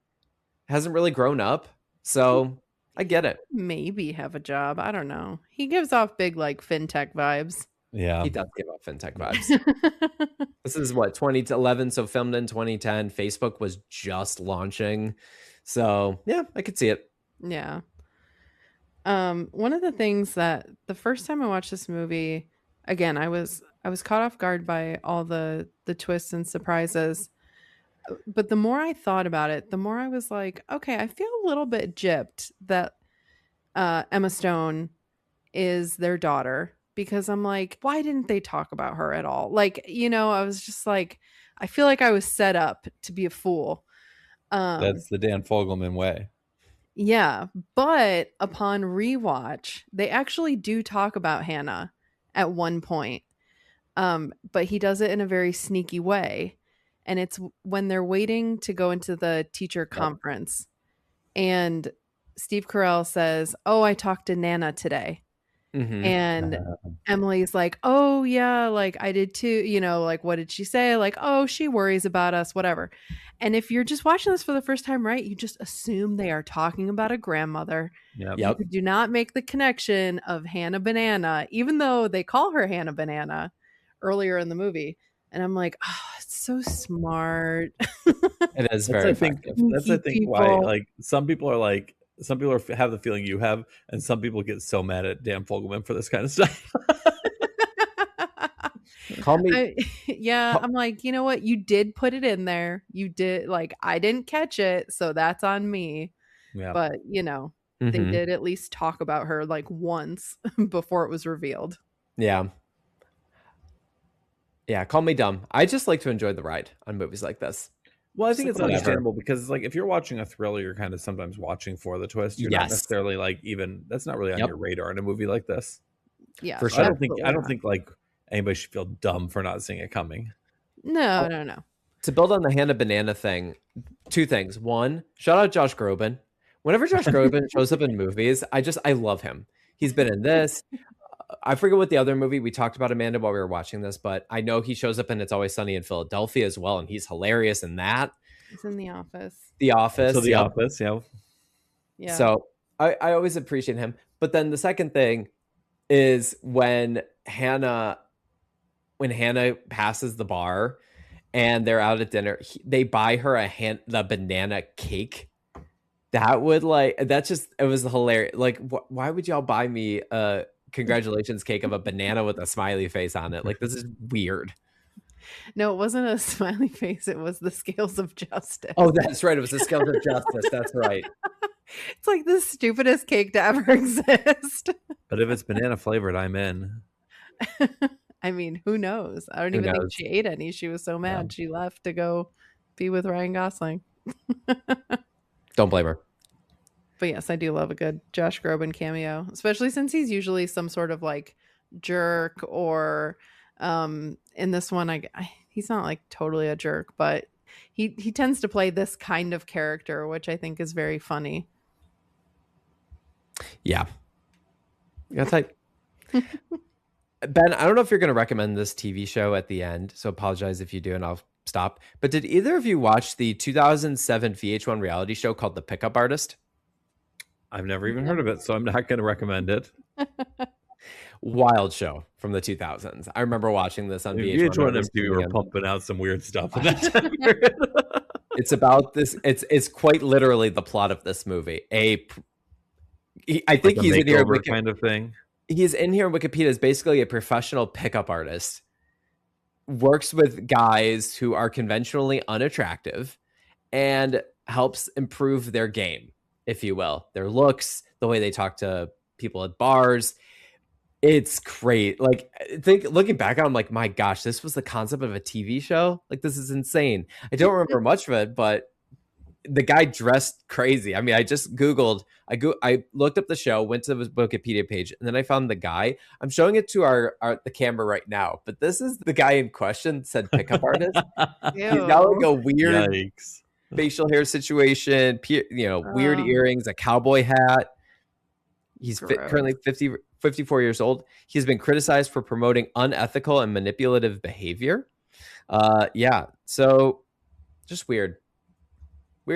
Hasn't really grown up. So I get it. Maybe have a job. I don't know. He gives off big like fintech vibes. Yeah. He does give off fintech vibes. This is what, 2011, so filmed in 2010. Facebook was just launching. So yeah, I could see it. Yeah. One of the things that the first time I watched this movie, again, I was caught off guard by all the twists and surprises. But the more I thought about it, the more I was like, okay, I feel a little bit gypped that Emma Stone is their daughter, because I'm like, why didn't they talk about her at all? Like, I was just like, I feel like I was set up to be a fool. That's the Dan Fogelman way. Yeah, but upon rewatch, they actually do talk about Hannah at one point. But he does it in a very sneaky way. And it's when they're waiting to go into the teacher conference. And Steve Carell says, "Oh, I talked to Nana today." Mhm. And Emily's like, "Oh, yeah, like I did too. Like, what did she say? Like, oh, she worries about us, whatever." And if you're just watching this for the first time, right, you just assume they are talking about a grandmother. Yep. You do not make the connection of Hannah Banana, even though they call her Hannah Banana earlier in the movie. And I'm like, oh, it's so smart. It is very effective. That's I think why like some people have the feeling you have, and some people get so mad at Dan Fogelman for this kind of stuff. Call me. I'm like, you know what? You did put it in there. You did, like, I didn't catch it, so that's on me. Yeah. But, they did at least talk about her like once before it was revealed. Yeah. Yeah, call me dumb. I just like to enjoy the ride on movies like this. Well, I think it's Whatever. understandable because, like, if you're watching a thriller, you're kind of sometimes watching for the twist. You're not necessarily like that's not really on your radar in a movie like this. Yeah, for sure. I don't think like anybody should feel dumb for not seeing it coming. No. To build on the Hannah Banana thing, two things. One, shout out Josh Groban. Whenever Josh Groban shows up in movies, I love him. He's been in this. I forget what the other movie we talked about, Amanda, while we were watching this, but I know he shows up in It's Always Sunny in Philadelphia as well, and he's hilarious in that. He's in The Office. The Office. So The Office, yeah. Yeah. So I always appreciate him. But then the second thing is when Hannah passes the bar and they're out at dinner, they buy her the banana cake. It was hilarious. Like, why would y'all buy me a congratulations cake of a banana with a smiley face on it? Like, this is weird. No, it wasn't a smiley face. It was the Scales of Justice. Oh, that's right. It was the Scales of Justice. That's right. It's like the stupidest cake to ever exist. But if it's banana flavored, I'm in. I mean, who knows? I don't even think she ate any. She was so mad. She left to go be with Ryan Gosling. Don't blame her. But yes, I do love a good Josh Groban cameo, especially since he's usually some sort of like jerk, or in this one, he's not like totally a jerk, but he tends to play this kind of character, which I think is very funny. Yeah. That's like Ben, I don't know if you're going to recommend this TV show at the end, so apologize if you do, and I'll stop. But did either of you watch the 2007 VH1 reality show called The Pickup Artist? I've never even heard of it, so I'm not going to recommend it. Wild show from the 2000s. I remember watching this on VH1. VH1 and MTV were pumping out some weird stuff in that time period. It's about this. It's quite literally the plot of this movie. I think he's in here kind of thing. He's in here in Wikipedia as basically a professional pickup artist. Works with guys who are conventionally unattractive and helps improve their game, if you will, their looks, the way they talk to people at bars. It's great. Like, looking back on it, I'm like, my gosh, this was the concept of a TV show. Like, this is insane. I don't remember much of it, but the guy dressed crazy. I mean, I just Googled, I looked up the show, went to the Wikipedia page, and then I found the guy. I'm showing it to the camera right now, but this is the guy in question, said pickup artist. He's got like a weird facial hair situation, weird earrings, a cowboy hat. He's currently 54 years old. He's been criticized for promoting unethical and manipulative behavior. Yeah, so just weird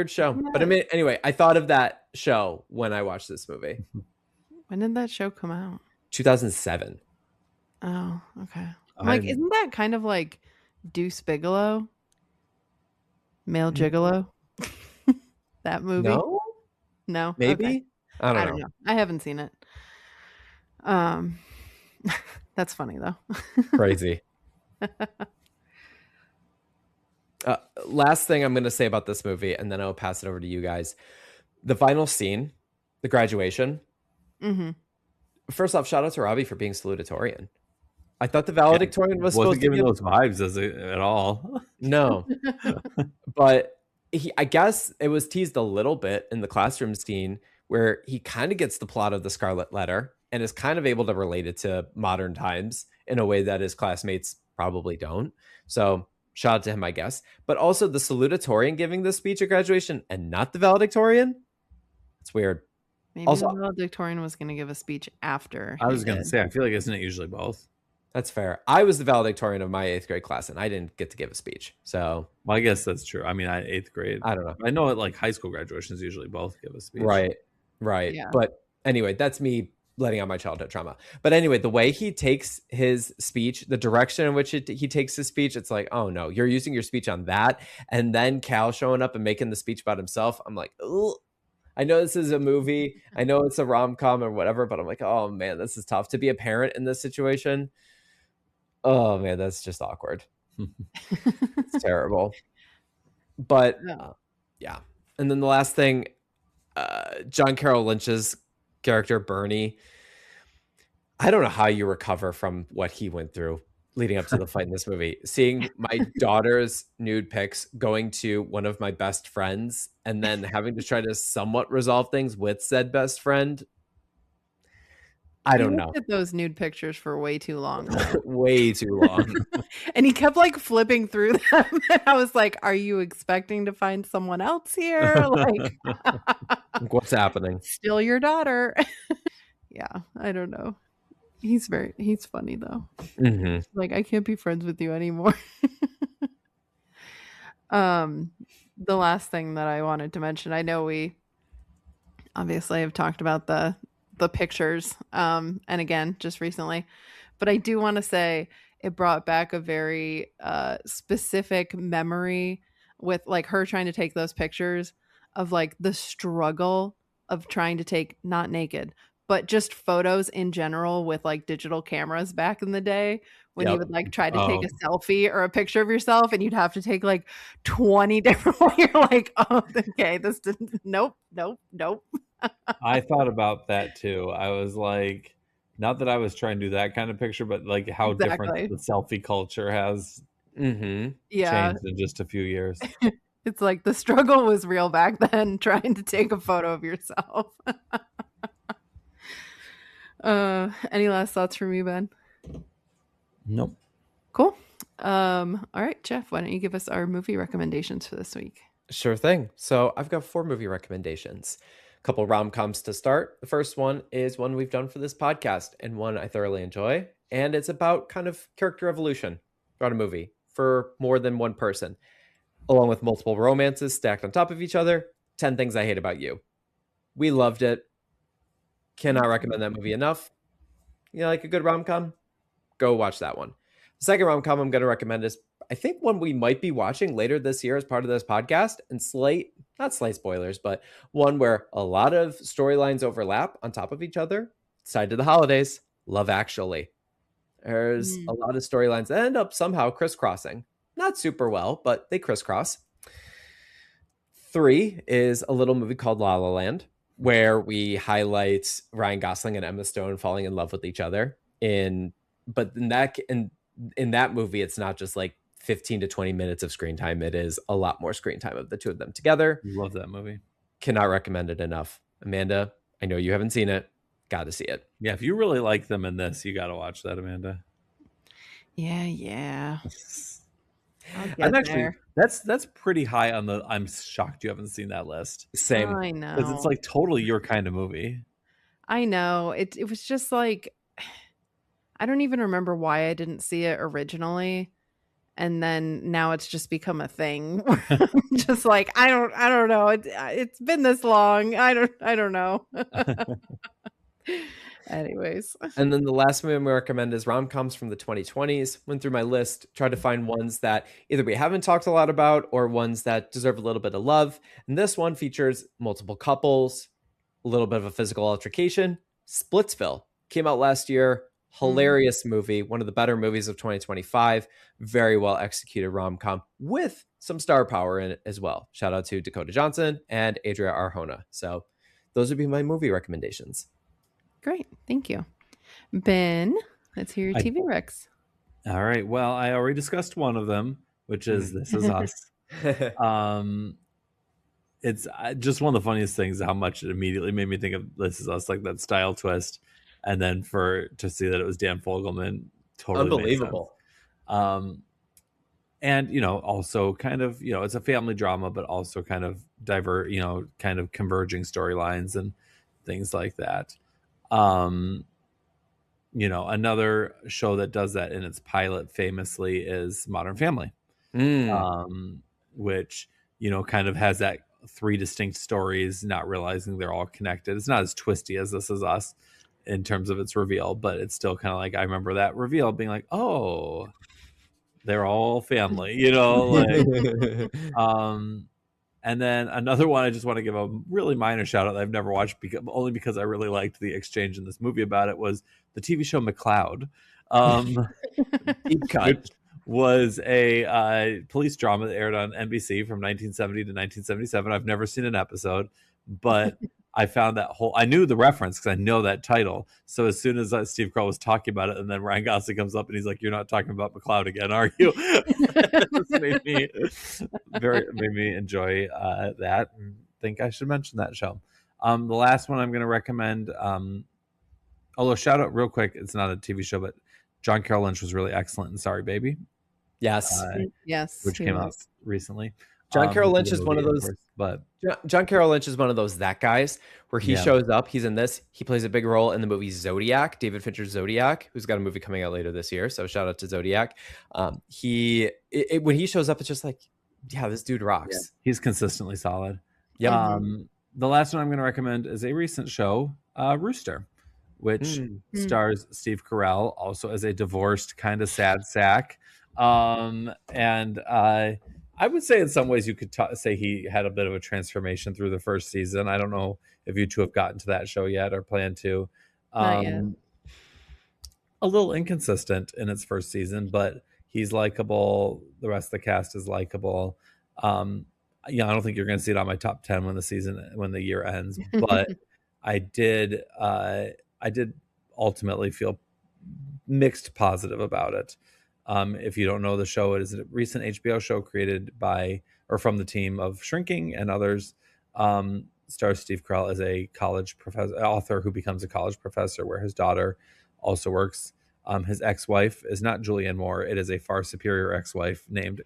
show. But I mean, anyway, I thought of that show when I watched this movie. When did that show come out? 2007. Oh, okay. Like, isn't that kind of like Deuce Bigelow? Male Gigolo? That movie? No? Maybe? Okay. I don't know. I haven't seen it. That's funny though. Crazy. Last thing I'm going to say about this movie, and then I'll pass it over to you guys. The final scene, the graduation. Mm-hmm. First off, shout out to Robbie for being salutatorian. I thought the valedictorian was supposed wasn't to giving be those vibes at all. No, but I guess it was teased a little bit in the classroom scene where he kind of gets the plot of the Scarlet Letter and is kind of able to relate it to modern times in a way that his classmates probably don't. So shout out to him, I guess. But also the salutatorian giving the speech at graduation and not the valedictorian. It's weird. Maybe Also, the valedictorian was going to give a speech after. I was going to say, I feel like isn't it usually both? That's fair. I was the valedictorian of my 8th grade class, and I didn't get to give a speech. So, well, I guess that's true. I mean, 8th grade. I don't know. I know at like high school graduations, usually both give a speech. Right. Yeah. But anyway, that's me letting out my childhood trauma. But anyway, the way he takes his speech, the direction in which he takes his speech, it's like, oh no, you're using your speech on that. And then Cal showing up and making the speech about himself. I'm like, ugh. I know this is a movie. I know it's a rom-com or whatever, but I'm like, oh man, this is tough to be a parent in this situation. Oh man, that's just awkward. It's terrible. But yeah. And then the last thing, John Carroll Lynch's character, Bernie. I don't know how you recover from what he went through leading up to the fight in this movie. Seeing my daughter's nude pics, going to one of my best friends, and then having to try to somewhat resolve things with said best friend. I don't know. Looked at those nude pictures for way too long. Way too long. And he kept like flipping through them. And I was like, are you expecting to find someone else here? Like, what's happening? Still your daughter. Yeah, I don't know. He's funny though. Mm-hmm. Like, I can't be friends with you anymore. The last thing that I wanted to mention, I know we obviously have talked about the pictures, and again, just recently, but I do want to say it brought back a very specific memory with like her trying to take those pictures of like the struggle of trying to take, not naked, but just photos in general with like digital cameras back in the day when you would like try to take a selfie or a picture of yourself and you'd have to take like 20 different you're like, oh, okay, this didn't, nope. I thought about that too. I was like, not that I was trying to do that kind of picture, but like how different the selfie culture has changed in just a few years. It's like the struggle was real back then, trying to take a photo of yourself. Any last thoughts from you, Ben? Nope. Cool. All right, Geoff, why don't you give us our movie recommendations for this week? Sure thing. So I've got 4 movie recommendations. A couple rom-coms to start. The first one is one we've done for this podcast and one I thoroughly enjoy. And it's about kind of character evolution throughout a movie for more than one person, along with multiple romances stacked on top of each other. 10 Things I Hate About You. We loved it. Cannot recommend that movie enough. You know, like a good rom-com? Go watch that one. The second rom-com I'm going to recommend is, I think, one we might be watching later this year as part of this podcast, and not slight spoilers, but one where a lot of storylines overlap on top of each other. Side to the holidays, Love Actually. There's a lot of storylines that end up somehow crisscrossing. Not super well, but they crisscross. 3 is a little movie called La La Land, where we highlight Ryan Gosling and Emma Stone falling in love with each other. But in that movie, it's not just like 15 to 20 minutes of screen time. It is a lot more screen time of the two of them together. Love that movie. Cannot recommend it enough. Amanda, I know you haven't seen it. Got to see it. Yeah, if you really like them in this, you got to watch that, Amanda. Yeah. I'm actually that's pretty high on the. I'm shocked you haven't seen that list. Same. I know, because it's like totally your kind of movie. I know. It was just like I don't even remember why I didn't see it originally. And then now it's just become a thing. Just like I don't know. It's been this long. I don't know. Anyways. And then the last movie I'm going to recommend is rom-coms from the 2020s. Went through my list, tried to find ones that either we haven't talked a lot about or ones that deserve a little bit of love. And this one features multiple couples, a little bit of a physical altercation. Splitsville came out last year. Hilarious movie, one of the better movies of 2025. Very well executed rom-com with some star power in it as well. Shout out to Dakota Johnson and Adria Arjona. So those would be my movie recommendations. Great. Thank you. Ben, let's hear your TV recs. All right. Well, I already discussed one of them, which is This Is Us. It's just one of the funniest things how much it immediately made me think of This Is Us, like that style twist. And then to see that it was Dan Fogelman, totally unbelievable. And, also kind of, it's a family drama, but also kind of kind of converging storylines and things like that. Another show that does that in its pilot famously is Modern Family, which, kind of has that 3 distinct stories, not realizing they're all connected. It's not as twisty as This Is Us in terms of its reveal, but it's still kind of like, I remember that reveal being like, oh, they're all family, and then another one I just want to give a really minor shout out that I've never watched only because I really liked the exchange in this movie about it, was the TV show McCloud. Deep Cut was a police drama that aired on NBC from 1970 to 1977. I've never seen an episode, but I found I knew the reference because I know that title. So as soon as Steve Carell was talking about it, and then Ryan Gosling comes up and he's like, "You're not talking about McCloud again, are you?" It made me enjoy that, and think I should mention that show. The last one I'm going to recommend, although shout out real quick, it's not a TV show, but John Carroll Lynch was really excellent in Sorry Baby. Yes, which came out recently. John Carroll Lynch is one of those, but John Carroll Lynch is one of those guys where he shows up. He's in this. He plays a big role in the movie Zodiac, David Fincher's Zodiac, who's got a movie coming out later this year. So shout out to Zodiac. When he shows up, it's just like, yeah, this dude rocks. Yeah. He's consistently solid. Yeah. The last one I'm going to recommend is a recent show, Rooster, which stars Steve Carell, also as a divorced kind of sad sack. I would say in some ways you could say he had a bit of a transformation through the first season. I don't know if you two have gotten to that show yet or plan to. Not yet. A little inconsistent in its first season, but he's likable. The rest of the cast is likable. I don't think you're going to see it on my top 10 when the year ends, but I did ultimately feel mixed positive about it. If you don't know the show, it is a recent HBO show created by or from the team of Shrinking and others. Stars Steve Carell as a college author who becomes a college professor, where his daughter also works. His ex-wife is not Julianne Moore; it is a far superior ex-wife named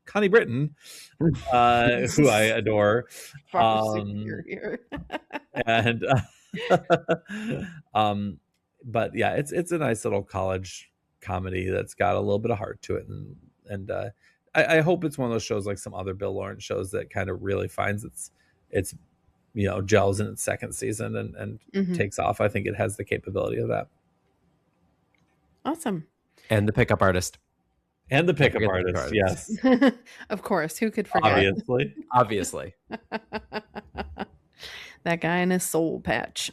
Connie Britton, who I adore. Far superior. But yeah, it's a nice little college comedy that's got a little bit of heart to it, and I hope it's one of those shows like some other Bill Lawrence shows that kind of really finds its gels in its second season and takes off. I think it has the capability of that. Awesome. And the pickup artist. Yes. Of course, who could forget? Obviously. That guy in his soul patch.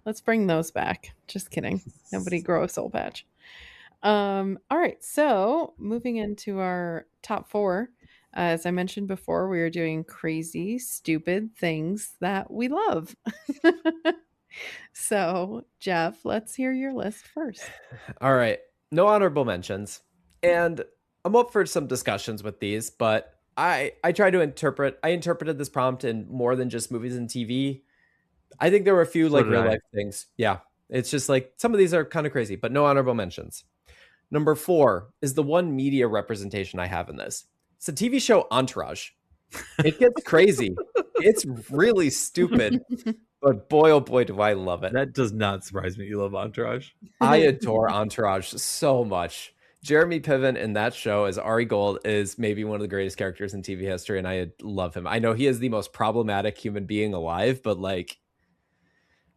Let's bring those back. Just kidding. Nobody grow a soul patch. All right. So moving into our top 4, as I mentioned before, we are doing crazy, stupid things that we love. So, Geoff, let's hear your list first. All right. No honorable mentions. And I'm up for some discussions with these, but I interpreted this prompt in more than just movies and TV. I think there were a few real life things. Yeah. It's just like some of these are kind of crazy, but no honorable mentions. Number 4 is the one media representation I have in this. It's a TV show Entourage. It gets crazy. It's really stupid, but boy, oh boy, do I love it. That does not surprise me. You love Entourage. I adore Entourage so much. Jeremy Piven in that show as Ari Gold is maybe one of the greatest characters in TV history, and I love him. I know he is the most problematic human being alive, but like,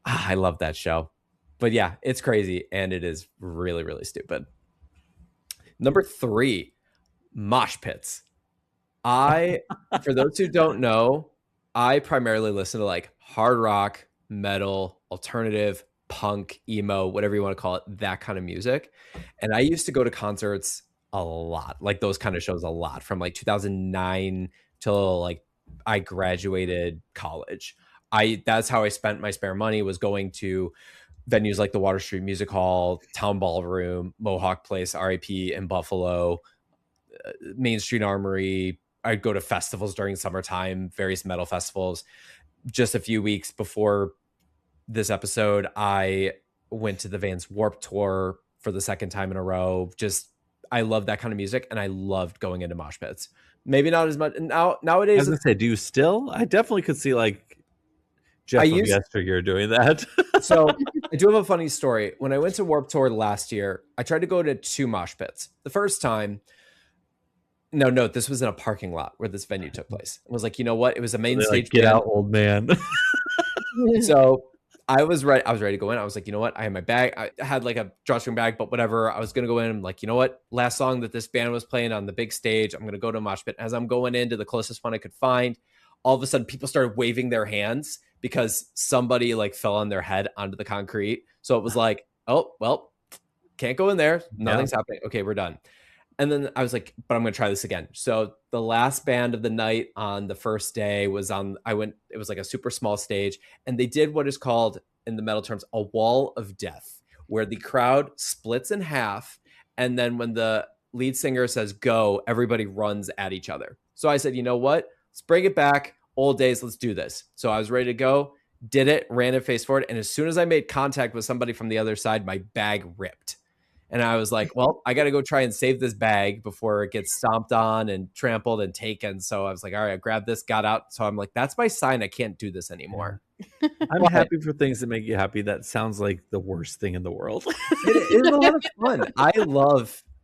I love that show. But yeah, it's crazy, and it is really, really stupid. Number 3, mosh pits. For those who don't know, I primarily listen to like hard rock, metal, alternative, punk, emo, whatever you want to call it, that kind of music. And I used to go to concerts a lot, like those kind of shows a lot, from like 2009 till like I graduated college. That's how I spent my spare money, was going to venues like the Water Street Music Hall, Town Ballroom, Mohawk Place, RIP in Buffalo, Main Street Armory. I'd go to festivals during summertime, various metal festivals. Just a few weeks before this episode, I went to the Vans Warped Tour for the second time in a row. I love that kind of music, and I loved going into mosh pits. Maybe not as much nowadays. I was gonna say, do you still? I definitely could see like Geoff of yesteryear doing that. So I do have a funny story. When I went to Warped Tour last year, I tried to go to 2 mosh pits. The first time, no, this was in a parking lot where this venue took place. I was like, you know what? It was a main stage. Like, get out, old man. So I was ready to go in. I was like, you know what? I had my bag. I had like a drawstring bag, but whatever. I was going to go in. I'm like, you know what? Last song that this band was playing on the big stage, I'm going to go to a mosh pit. As I'm going into the closest one I could find, all of a sudden people started waving their hands because somebody like fell on their head onto the concrete. So it was like, oh, well, can't go in there. Nothing's happening. Okay, we're done. And then I was like, but I'm going to try this again. So the last band of the night on the first day it was like a super small stage. And they did what is called, in the metal terms, a wall of death, where the crowd splits in half. And then when the lead singer says go, everybody runs at each other. So I said, you know what? Let's bring it back. Old days. Let's do this. So I was ready to go, did it, ran it face forward. And as soon as I made contact with somebody from the other side, my bag ripped. And I was like, well, I got to go try and save this bag before it gets stomped on and trampled and taken. So I was like, all right, I grabbed this, got out. So I'm like, that's my sign. I can't do this anymore. I'm happy for things that make you happy. That sounds like the worst thing in the world. It is a lot of fun.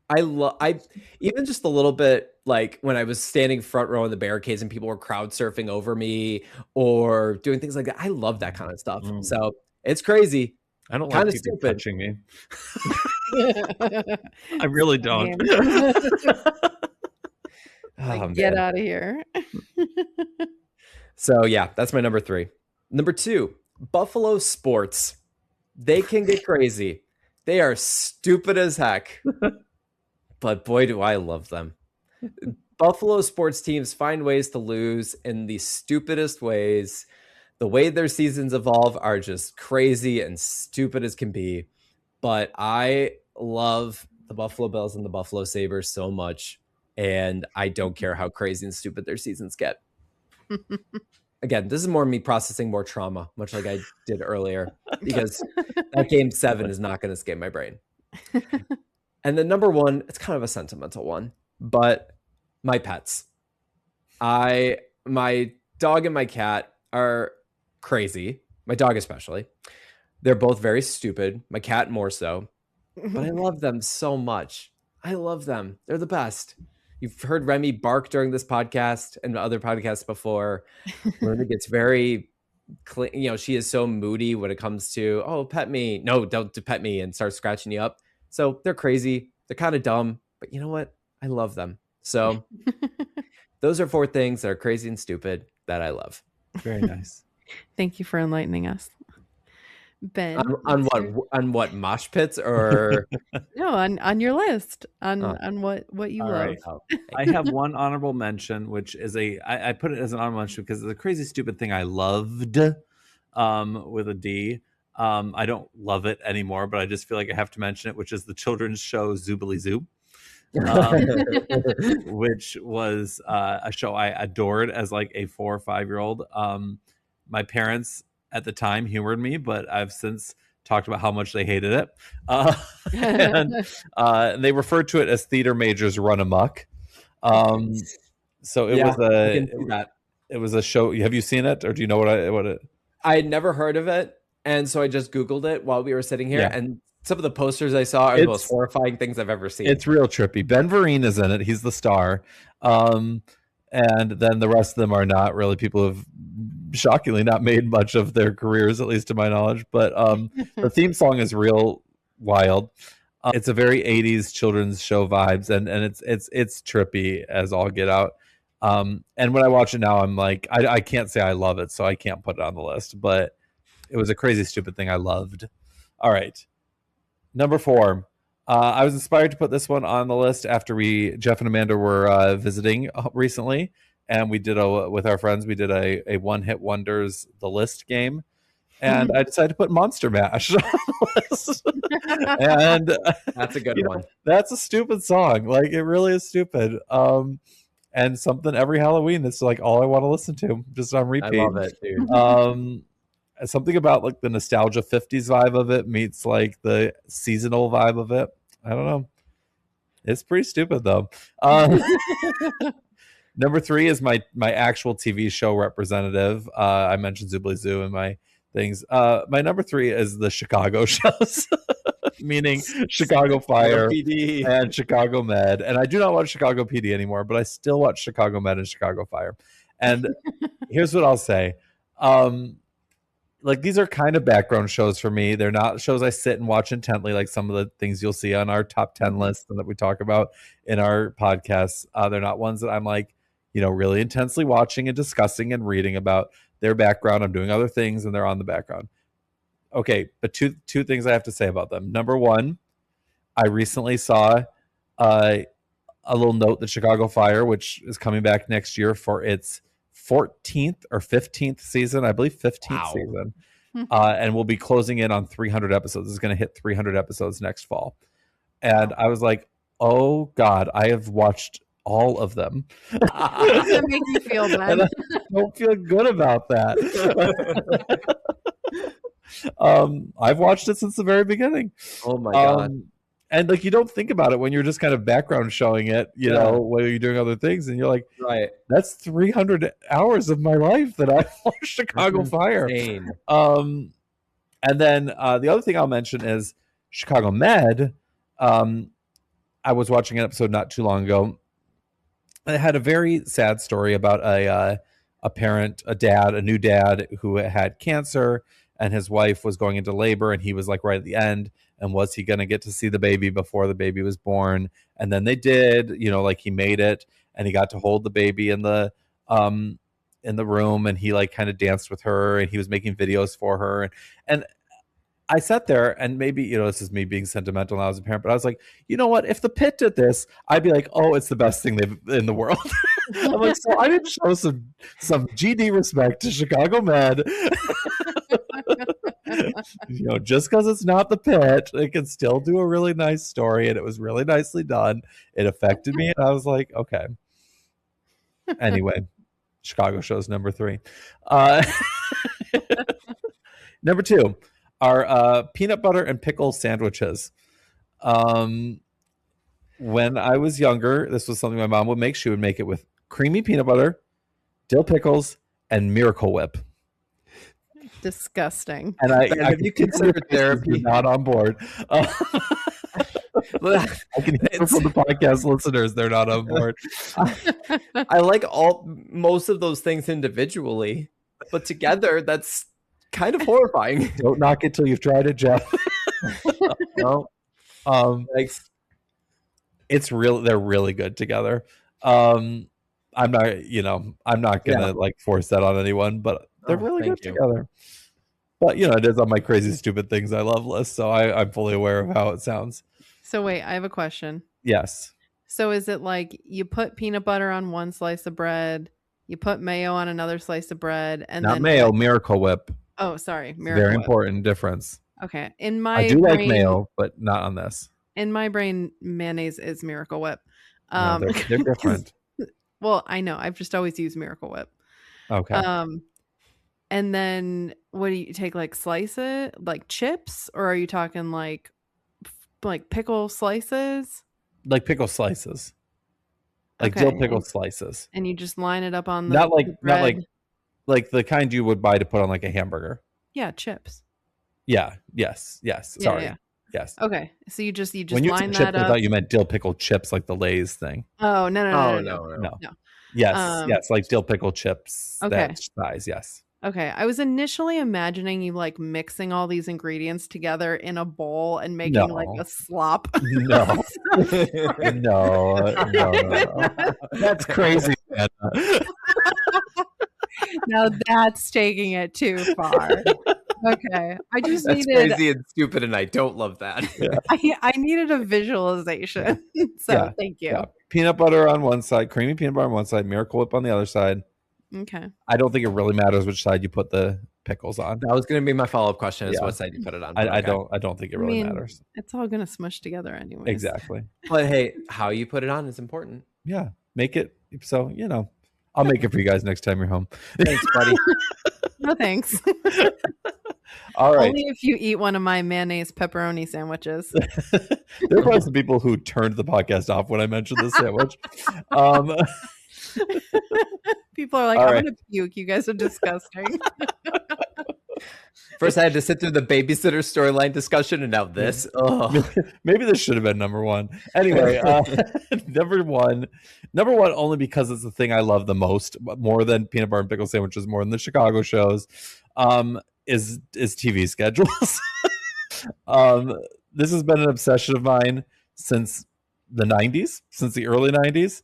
I even just a little bit, like when I was standing front row in the barricades and people were crowd surfing over me or doing things like that. I love that kind of stuff. So it's crazy. I don't like people touching me. I really don't. Get out of here. So yeah, that's my number 3. Number 2, Buffalo sports. They can get crazy. They are stupid as heck. But boy, do I love them. Buffalo sports teams find ways to lose in the stupidest ways. The way their seasons evolve are just crazy and stupid as can be. But I love the Buffalo Bills and the Buffalo Sabres so much. And I don't care how crazy and stupid their seasons get. Again, this is more me processing more trauma, much like I did earlier, because that game 7 is not going to escape my brain. And then number 1, it's kind of a sentimental one, but my pets. My dog and my cat are crazy. My dog especially. They're both very stupid. My cat more so. But I love them so much. I love them. They're the best. You've heard Remy bark during this podcast and other podcasts before. Luna gets very, she is so moody when it comes to, oh, pet me. No, don't pet me, and start scratching you up. So they're crazy. They're kind of dumb, but you know what? I love them. So those are 4 things that are crazy and stupid that I love. Very nice. Thank you for enlightening us, Ben. On what mosh pits or no, on your list on what you all love. Right. I have one honorable mention, which is I put it as an honorable mention because it's a crazy stupid thing I loved with a D. I don't love it anymore, but I just feel like I have to mention it, which is the children's show Zoobly Zoo. Which was a show I adored as like a 4 or 5-year-old. My parents at the time humored me, but I've since talked about how much they hated it. And they referred to it as theater majors run amok. So it It was a show. Have you seen it, or do you know what it? I had never heard of it, and so I just Googled it while we were sitting here, Yeah. and some of the posters I saw are the most horrifying things I've ever seen. It's real trippy. Ben Vereen is in it. He's the star. And then the rest of them are not really people who've shockingly not made much of their careers, at least to my knowledge. But the theme song is real wild. It's a very 80s children's show vibes, and it's trippy as all get out. And when I watch it now, I'm like, I can't say I love it, so I can't put it on the list. But it was a crazy, stupid thing I loved. All right. Number 4. I was inspired to put this one on the list after Geoff and Amanda were visiting recently, and we did with our friends. We did a one-hit wonders the list game, and I decided to put Monster Mash on the list. And that's a good one. That's a stupid song. Like, it really is stupid. And something every Halloween. It's like all I want to listen to, just on repeat. I love it, dude. Something about like the nostalgia 50s vibe of it meets like the seasonal vibe of it. I don't know. It's pretty stupid though. Number 3 is my actual TV show representative. I mentioned Zoobly Zoo in my things. My number 3 is the Chicago shows, meaning Chicago Fire PD and Chicago Med. And I do not watch Chicago PD anymore, but I still watch Chicago Med and Chicago Fire. And here's what I'll say. Like, these are kind of background shows for me. They're not shows I sit and watch intently, like some of the things you'll see on our top 10 list and that we talk about in our podcasts. They're not ones that I'm like, really intensely watching and discussing and reading about their background. I'm doing other things and they're on the background. Okay, but two things I have to say about them. Number 1, I recently saw a little note that Chicago Fire, which is coming back next year for its 14th or 15th season, I believe 15th season, and we'll be closing in on 300 episodes. It's going to hit 300 episodes next fall. And I was like, oh God, I have watched all of them. That makes you feel bad. I don't feel good about that. I've watched it since the very beginning. Oh my God. And like, you don't think about it when you're just kind of background showing it, while you're doing other things, and you're like, right, that's 300 hours of my life that I've watched Chicago Fire. Insane. And then the other thing I'll mention is Chicago Med. I was watching an episode not too long ago. It had a very sad story about a new dad who had cancer, and his wife was going into labor, and he was like right at the end. And was he going to get to see the baby before the baby was born? And then they did, like he made it, and he got to hold the baby in the room, and he like kind of danced with her, and he was making videos for her. And I sat there, and maybe, this is me being sentimental now as a parent, but I was like, you know what? If the Pit did this, I'd be like, oh, it's the best thing in the world. I'm like, so I didn't show some GD respect to Chicago Med. Just because it's not the Pit, it can still do a really nice story, and it was really nicely done. It affected me, and I was like, okay. Anyway, Chicago shows number 3. Number 2 are peanut butter and pickle sandwiches. When I was younger, this was something my mom would make. She would make it with creamy peanut butter, dill pickles, and Miracle Whip. Disgusting. And have you considered therapy? Not on board. I can hear from the podcast listeners, they're not on board. I like most of those things individually, but together, that's kind of horrifying. Don't knock it till you've tried it, Geoff. No. Thanks. It's real. They're really good together. I'm not gonna like force that on anyone, but they're really good together. But it is on my crazy stupid things I love list, so I'm fully aware of how it sounds. So wait, I have a question. Yes. So is it like you put peanut butter on one slice of bread, you put mayo on another slice of bread, and not then mayo, Miracle Whip. Oh, sorry, Miracle Whip. Important difference. Okay, I do like mayo, but not on this. In my brain, mayonnaise is Miracle Whip. No, they're different. Well, I know. I've just always used Miracle Whip. Okay. And then what do you take? Like slice it, like chips, or are you talking like pickle slices? Like pickle slices. like dill Okay. pickle slices. And you just line it up on the Not like the not bread. like the kind you would buy to put on like a hamburger. Yeah, chips. Yeah. Yes. Yes. Yeah, Sorry. yeah. Yes. Okay. So you just When you line said that chips, I up. thought you meant dill pickle chips, like the Lay's thing. Oh, no. Oh No. No. Yes. Yes. Like dill pickle chips. Okay. That size. Yes. Okay. I was initially imagining you like mixing all these ingredients together in a bowl and making like No. a slop. No. No. That's crazy. Now that's taking it too far. Okay. I just That's needed crazy and stupid, and I don't love that. I needed a visualization. So Yeah, thank you. Yeah. Peanut butter on one side, creamy peanut butter on one side, Miracle Whip on the other side. Okay. I don't think it really matters which side you put the pickles on. That was going to be my follow-up question: is Yeah. what side you put it on? I Okay. don't think it I really mean, matters. it's all gonna smush together anyway. Exactly. But hey, how you put it on is important. Yeah. Make it so, I'll make it for you guys next time you're home. Thanks, buddy. No thanks. All right. Only if you eat one of my mayonnaise pepperoni sandwiches. There are probably some people who turned the podcast off when I mentioned this sandwich. People are like, All I'm right. gonna puke. You guys are disgusting. First, I had to sit through the babysitter storyline discussion, and now this. Oh, Maybe this should have been number one. Anyway, number one only because it's the thing I love the most, more than peanut butter and pickle sandwiches, more than the Chicago shows, is TV schedules. This has been an obsession of mine since the 90s, since the early 90s.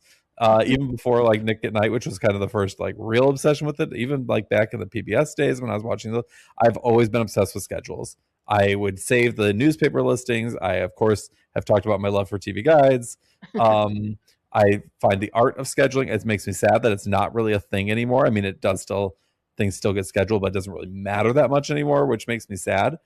Even before like Nick at Night, which was kind of the first like real obsession with it, even like back in the PBS days when I was watching those, I've always been obsessed with schedules. I would save the newspaper listings. I, of course, have talked about my love for TV guides. I find the art of scheduling, it makes me sad that it's not really a thing anymore. I mean, it does still, things still get scheduled, but it doesn't really matter that much anymore, which makes me sad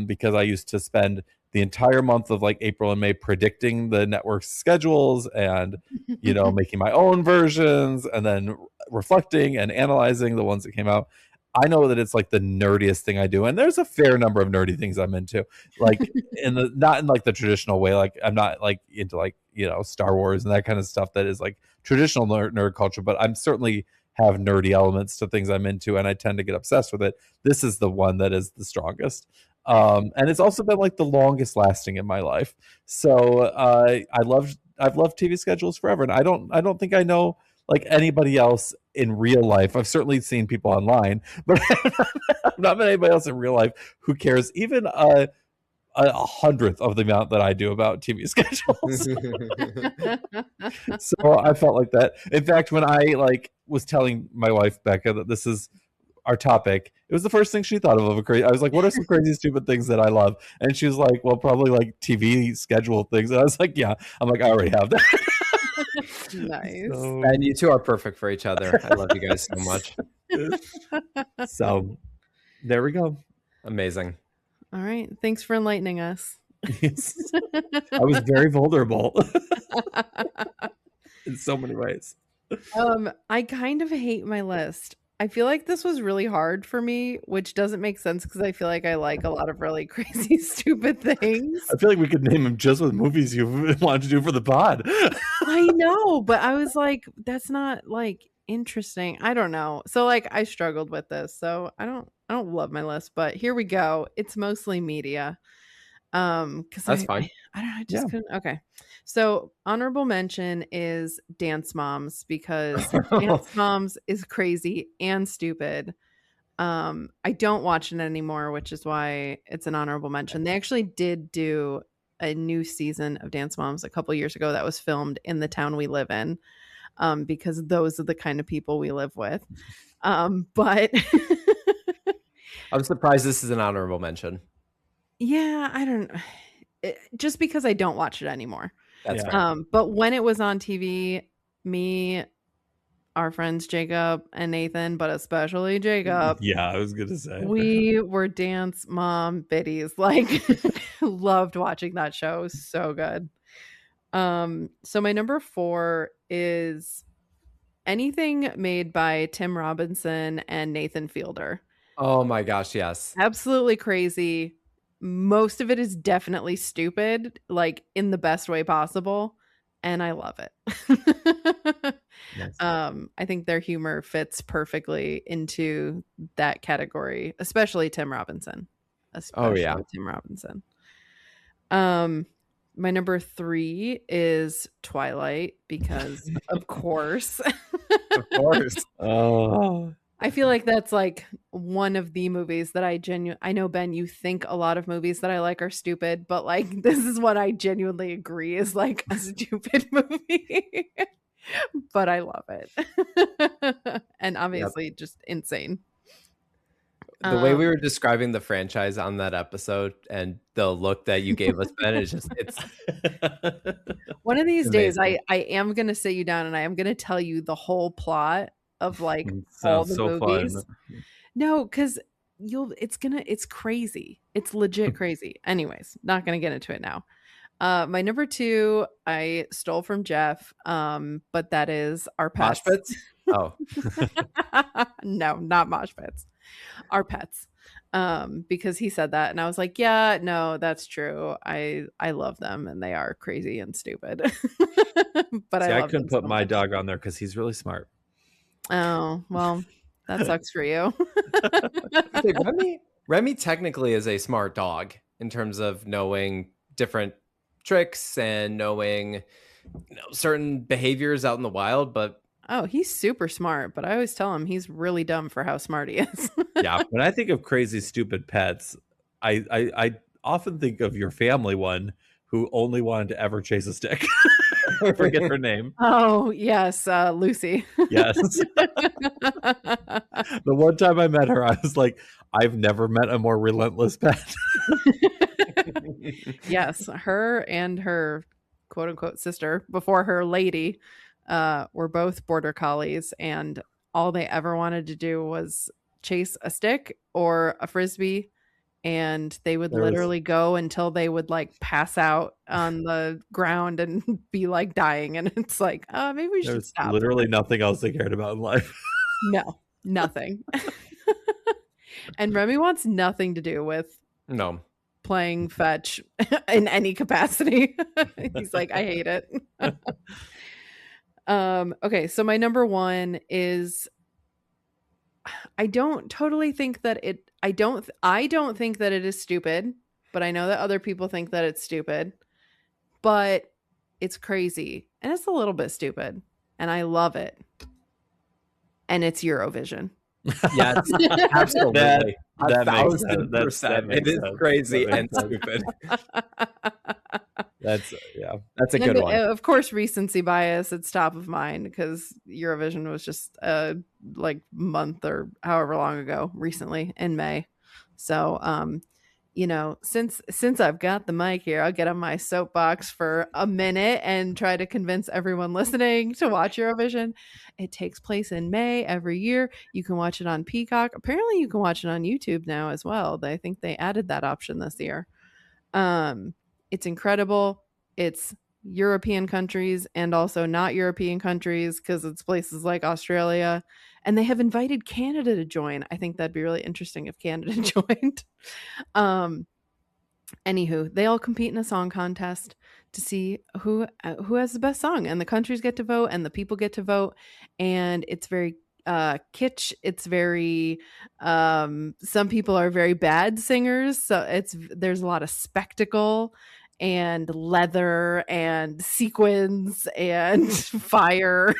because I used to spend the entire month of like April and May predicting the network's schedules and, making my own versions and then reflecting and analyzing the ones that came out. I know that it's like the nerdiest thing I do. And there's a fair number of nerdy things I'm into, like not in like the traditional way. Like I'm not like into like, Star Wars and that kind of stuff that is like traditional nerd culture, but I'm certainly have nerdy elements to things I'm into. And I tend to get obsessed with it. This is the one that is the strongest. And it's also been like the longest lasting in my life. So I've loved TV schedules forever. And I don't think I know like anybody else in real life. I've certainly seen people online, but I've not met anybody else in real life who cares even a hundredth of the amount that I do about TV schedules. So I felt like that. In fact, when I like was telling my wife Becca that this is our topic, it was the first thing she thought of a crazy. I was like, what are some crazy stupid things that I love? And she was like, well, probably like TV schedule things. And I was like, yeah. I'm like, I already have that. Nice. and you two are perfect for each other. I love you guys so much. So there we go. Amazing. All right. Thanks for enlightening us. I was very vulnerable in so many ways. I kind of hate my list. I feel like this was really hard for me, which doesn't make sense because I feel like I like a lot of really crazy, stupid things. I feel like we could name them just with movies you wanted to do for the pod. I know, but I was like, that's not like interesting. I don't know. So like I struggled with this. So I don't love my list, but here we go. It's mostly media. Because That's fine. I don't know, I just couldn't. Okay. So honorable mention is Dance Moms because Dance Moms is crazy and stupid. I don't watch it anymore, which is why it's an honorable mention. They actually did do a new season of Dance Moms a couple years ago that was filmed in the town we live in, because those are the kind of people we live with. But I'm surprised this is an honorable mention. yeah, I don't just because I don't watch it anymore. That's fair. But when it was on TV, me, our friends Jacob and Nathan, but especially Jacob, Yeah, I was gonna say we were Dance Mom biddies. Like loved watching that show. It was so good. So my number 4 is anything made by Tim Robinson and Nathan Fielder. Oh my gosh, yes. Absolutely crazy. Most of it is definitely stupid, like in the best way possible. and I love it. Nice. I think their humor fits perfectly into that category, especially Tim Robinson. Tim Robinson. My number 3 is Twilight because of course. Of course. Oh, I feel like that's like one of the movies that I know, Ben, you think a lot of movies that I like are stupid, but like this is what I genuinely agree is like a stupid movie. But I love it. And obviously just insane. The way we were describing the franchise on that episode and the look that you gave us, Ben, it's one of these days amazing. I am going to sit you down and I am going to tell you the whole plot of like all the so movies. fun. No, because it's crazy. It's legit crazy. Anyways, not going to get into it now. My number 2, I stole from Geoff, but that is Our Pets. Mosh pits? Oh. No, not mosh pits. Our Pets. Because he said that and I was like, yeah, no, that's true. I love them and they are crazy and stupid. But See, I couldn't them put so my much. dog on there because he's really smart. Oh, well, that sucks for you. Remy technically is a smart dog in terms of knowing different tricks and knowing certain behaviors out in the wild, but oh, he's super smart, but I always tell him he's really dumb for how smart he is. Yeah, when I think of crazy stupid pets, I often think of your family one who only wanted to ever chase a stick. I forget her name. Oh, yes, Lucy. Yes. The one time I met her, I was like, I've never met a more relentless pet. Yes, her and her quote unquote sister before her lady were both border collies, and all they ever wanted to do was chase a stick or a frisbee, and they would literally go until they would like pass out on the ground and be like dying, and it's like, oh, maybe we should stop. Literally nothing else they cared about in life. No, nothing. And Remy wants nothing to do with playing fetch in any capacity. He's like, I hate it. Okay, so my number 1 is I don't think that it is stupid, but I know that other people think that it's stupid. But it's crazy and it's a little bit stupid and I love it. And it's Eurovision. Yes, absolutely. That makes sense. 1,000%. It is crazy and stupid. That's a good one. Of course, recency bias, it's top of mind because Eurovision was just like month or however long ago recently in May. So since I've got the mic here, I'll get on my soapbox for a minute and try to convince everyone listening to watch Eurovision. It takes place in May every year. You can watch it on Peacock. Apparently you can watch it on YouTube now as well. I think they added that option this year. It's incredible. It's European countries and also not European countries because it's places like Australia. And they have invited Canada to join. I think that'd be really interesting if Canada joined. Anywho, they all compete in a song contest to see who has the best song, and the countries get to vote and the people get to vote. And it's very kitsch. It's very some people are very bad singers, so there's a lot of spectacle and leather and sequins and fire.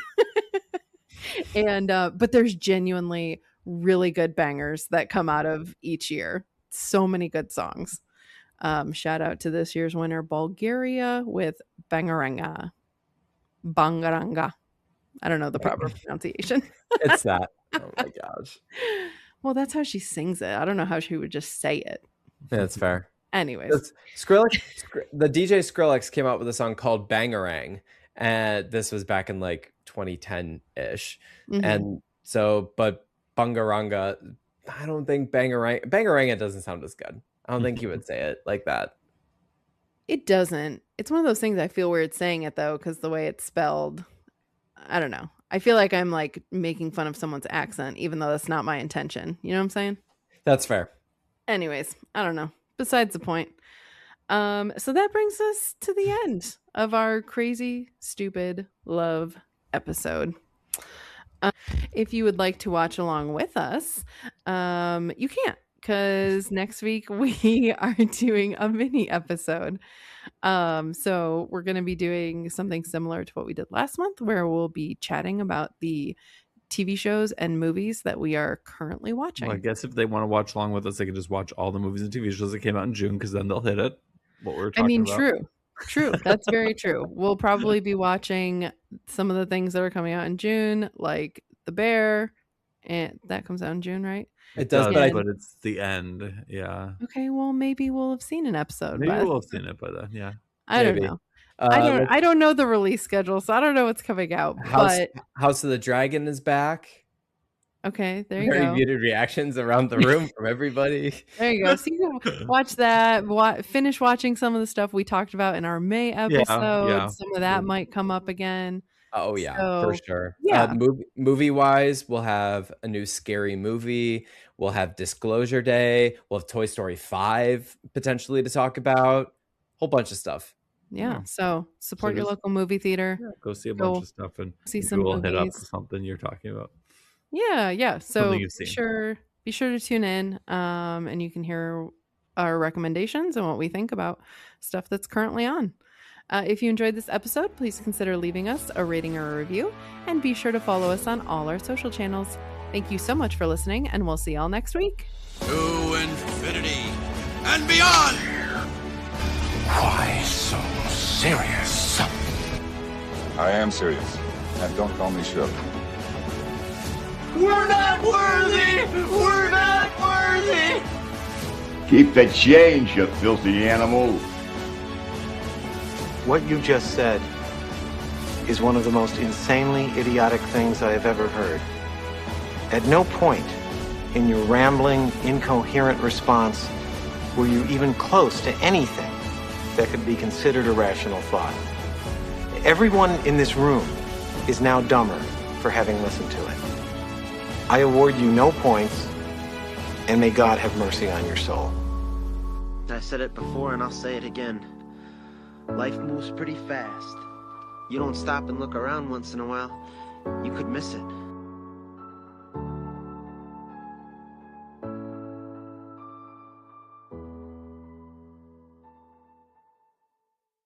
And but there's genuinely really good bangers that come out of each year. So many good songs. Shout out to this year's winner, Bulgaria, with Bangaranga. Bangaranga. I don't know the proper pronunciation. It's that. Oh my gosh. Well, that's how she sings it. I don't know how she would just say it. Yeah, that's fair. Anyways. The DJ Skrillex came out with a song called Bangarang. And this was back in like 2010-ish. Mm-hmm. And so, but Bangaranga, I don't think Bangaranga doesn't sound as good. I don't think he would say it like that. It doesn't. It's one of those things I feel weird saying it though, because the way it's spelled, I don't know. I feel like I'm like making fun of someone's accent, even though that's not my intention. You know what I'm saying? That's fair. Anyways, I don't know. Besides the point. So that brings us to the end of our crazy, stupid love episode. If you would like to watch along with us, you can't, because next week we are doing a mini episode. So we're going to be doing something similar to what we did last month, where we'll be chatting about the TV shows and movies that we are currently watching. Well, I guess if they want to watch along with us, they can just watch all the movies and TV shows that came out in June, because then they'll hit it. What we're talking about. True. That's very true. We'll probably be watching some of the things that are coming out in June, like The Bear, and that comes out in June, right? It does, but it's the end. Yeah. Okay, well, maybe we'll have seen an episode. Maybe we'll have seen it by then. Yeah. I don't know. I don't know the release schedule, so I don't know what's coming out. House of the Dragon is back. Okay, there you go. Very muted reactions around the room from everybody. There you go. So you can watch that. Finish watching some of the stuff we talked about in our May episode. Yeah. Some of that might come up again. Oh yeah, for sure. Yeah. Movie wise, we'll have a new scary movie. We'll have Disclosure Day. We'll have Toy Story 5 potentially to talk about. Whole bunch of stuff. Yeah. So support your local movie theater. Yeah, go see a bunch of stuff and see some movies. Hit up something you're talking about. Yeah. So be sure to tune in, and you can hear our recommendations and what we think about stuff that's currently on. If you enjoyed this episode, please consider leaving us a rating or a review, and be sure to follow us on all our social channels. Thank you so much for listening, and we'll see y'all next week. To infinity and beyond! Why so serious? I am serious, and don't call me Shook. We're not worthy! We're not worthy! Keep the change, you filthy animal. What you just said is one of the most insanely idiotic things I have ever heard. At no point in your rambling, incoherent response were you even close to anything that could be considered a rational thought. Everyone in this room is now dumber for having listened to it. I award you no points, and may God have mercy on your soul. I said it before and I'll say it again. Life moves pretty fast. You don't stop and look around once in a while, you could miss it.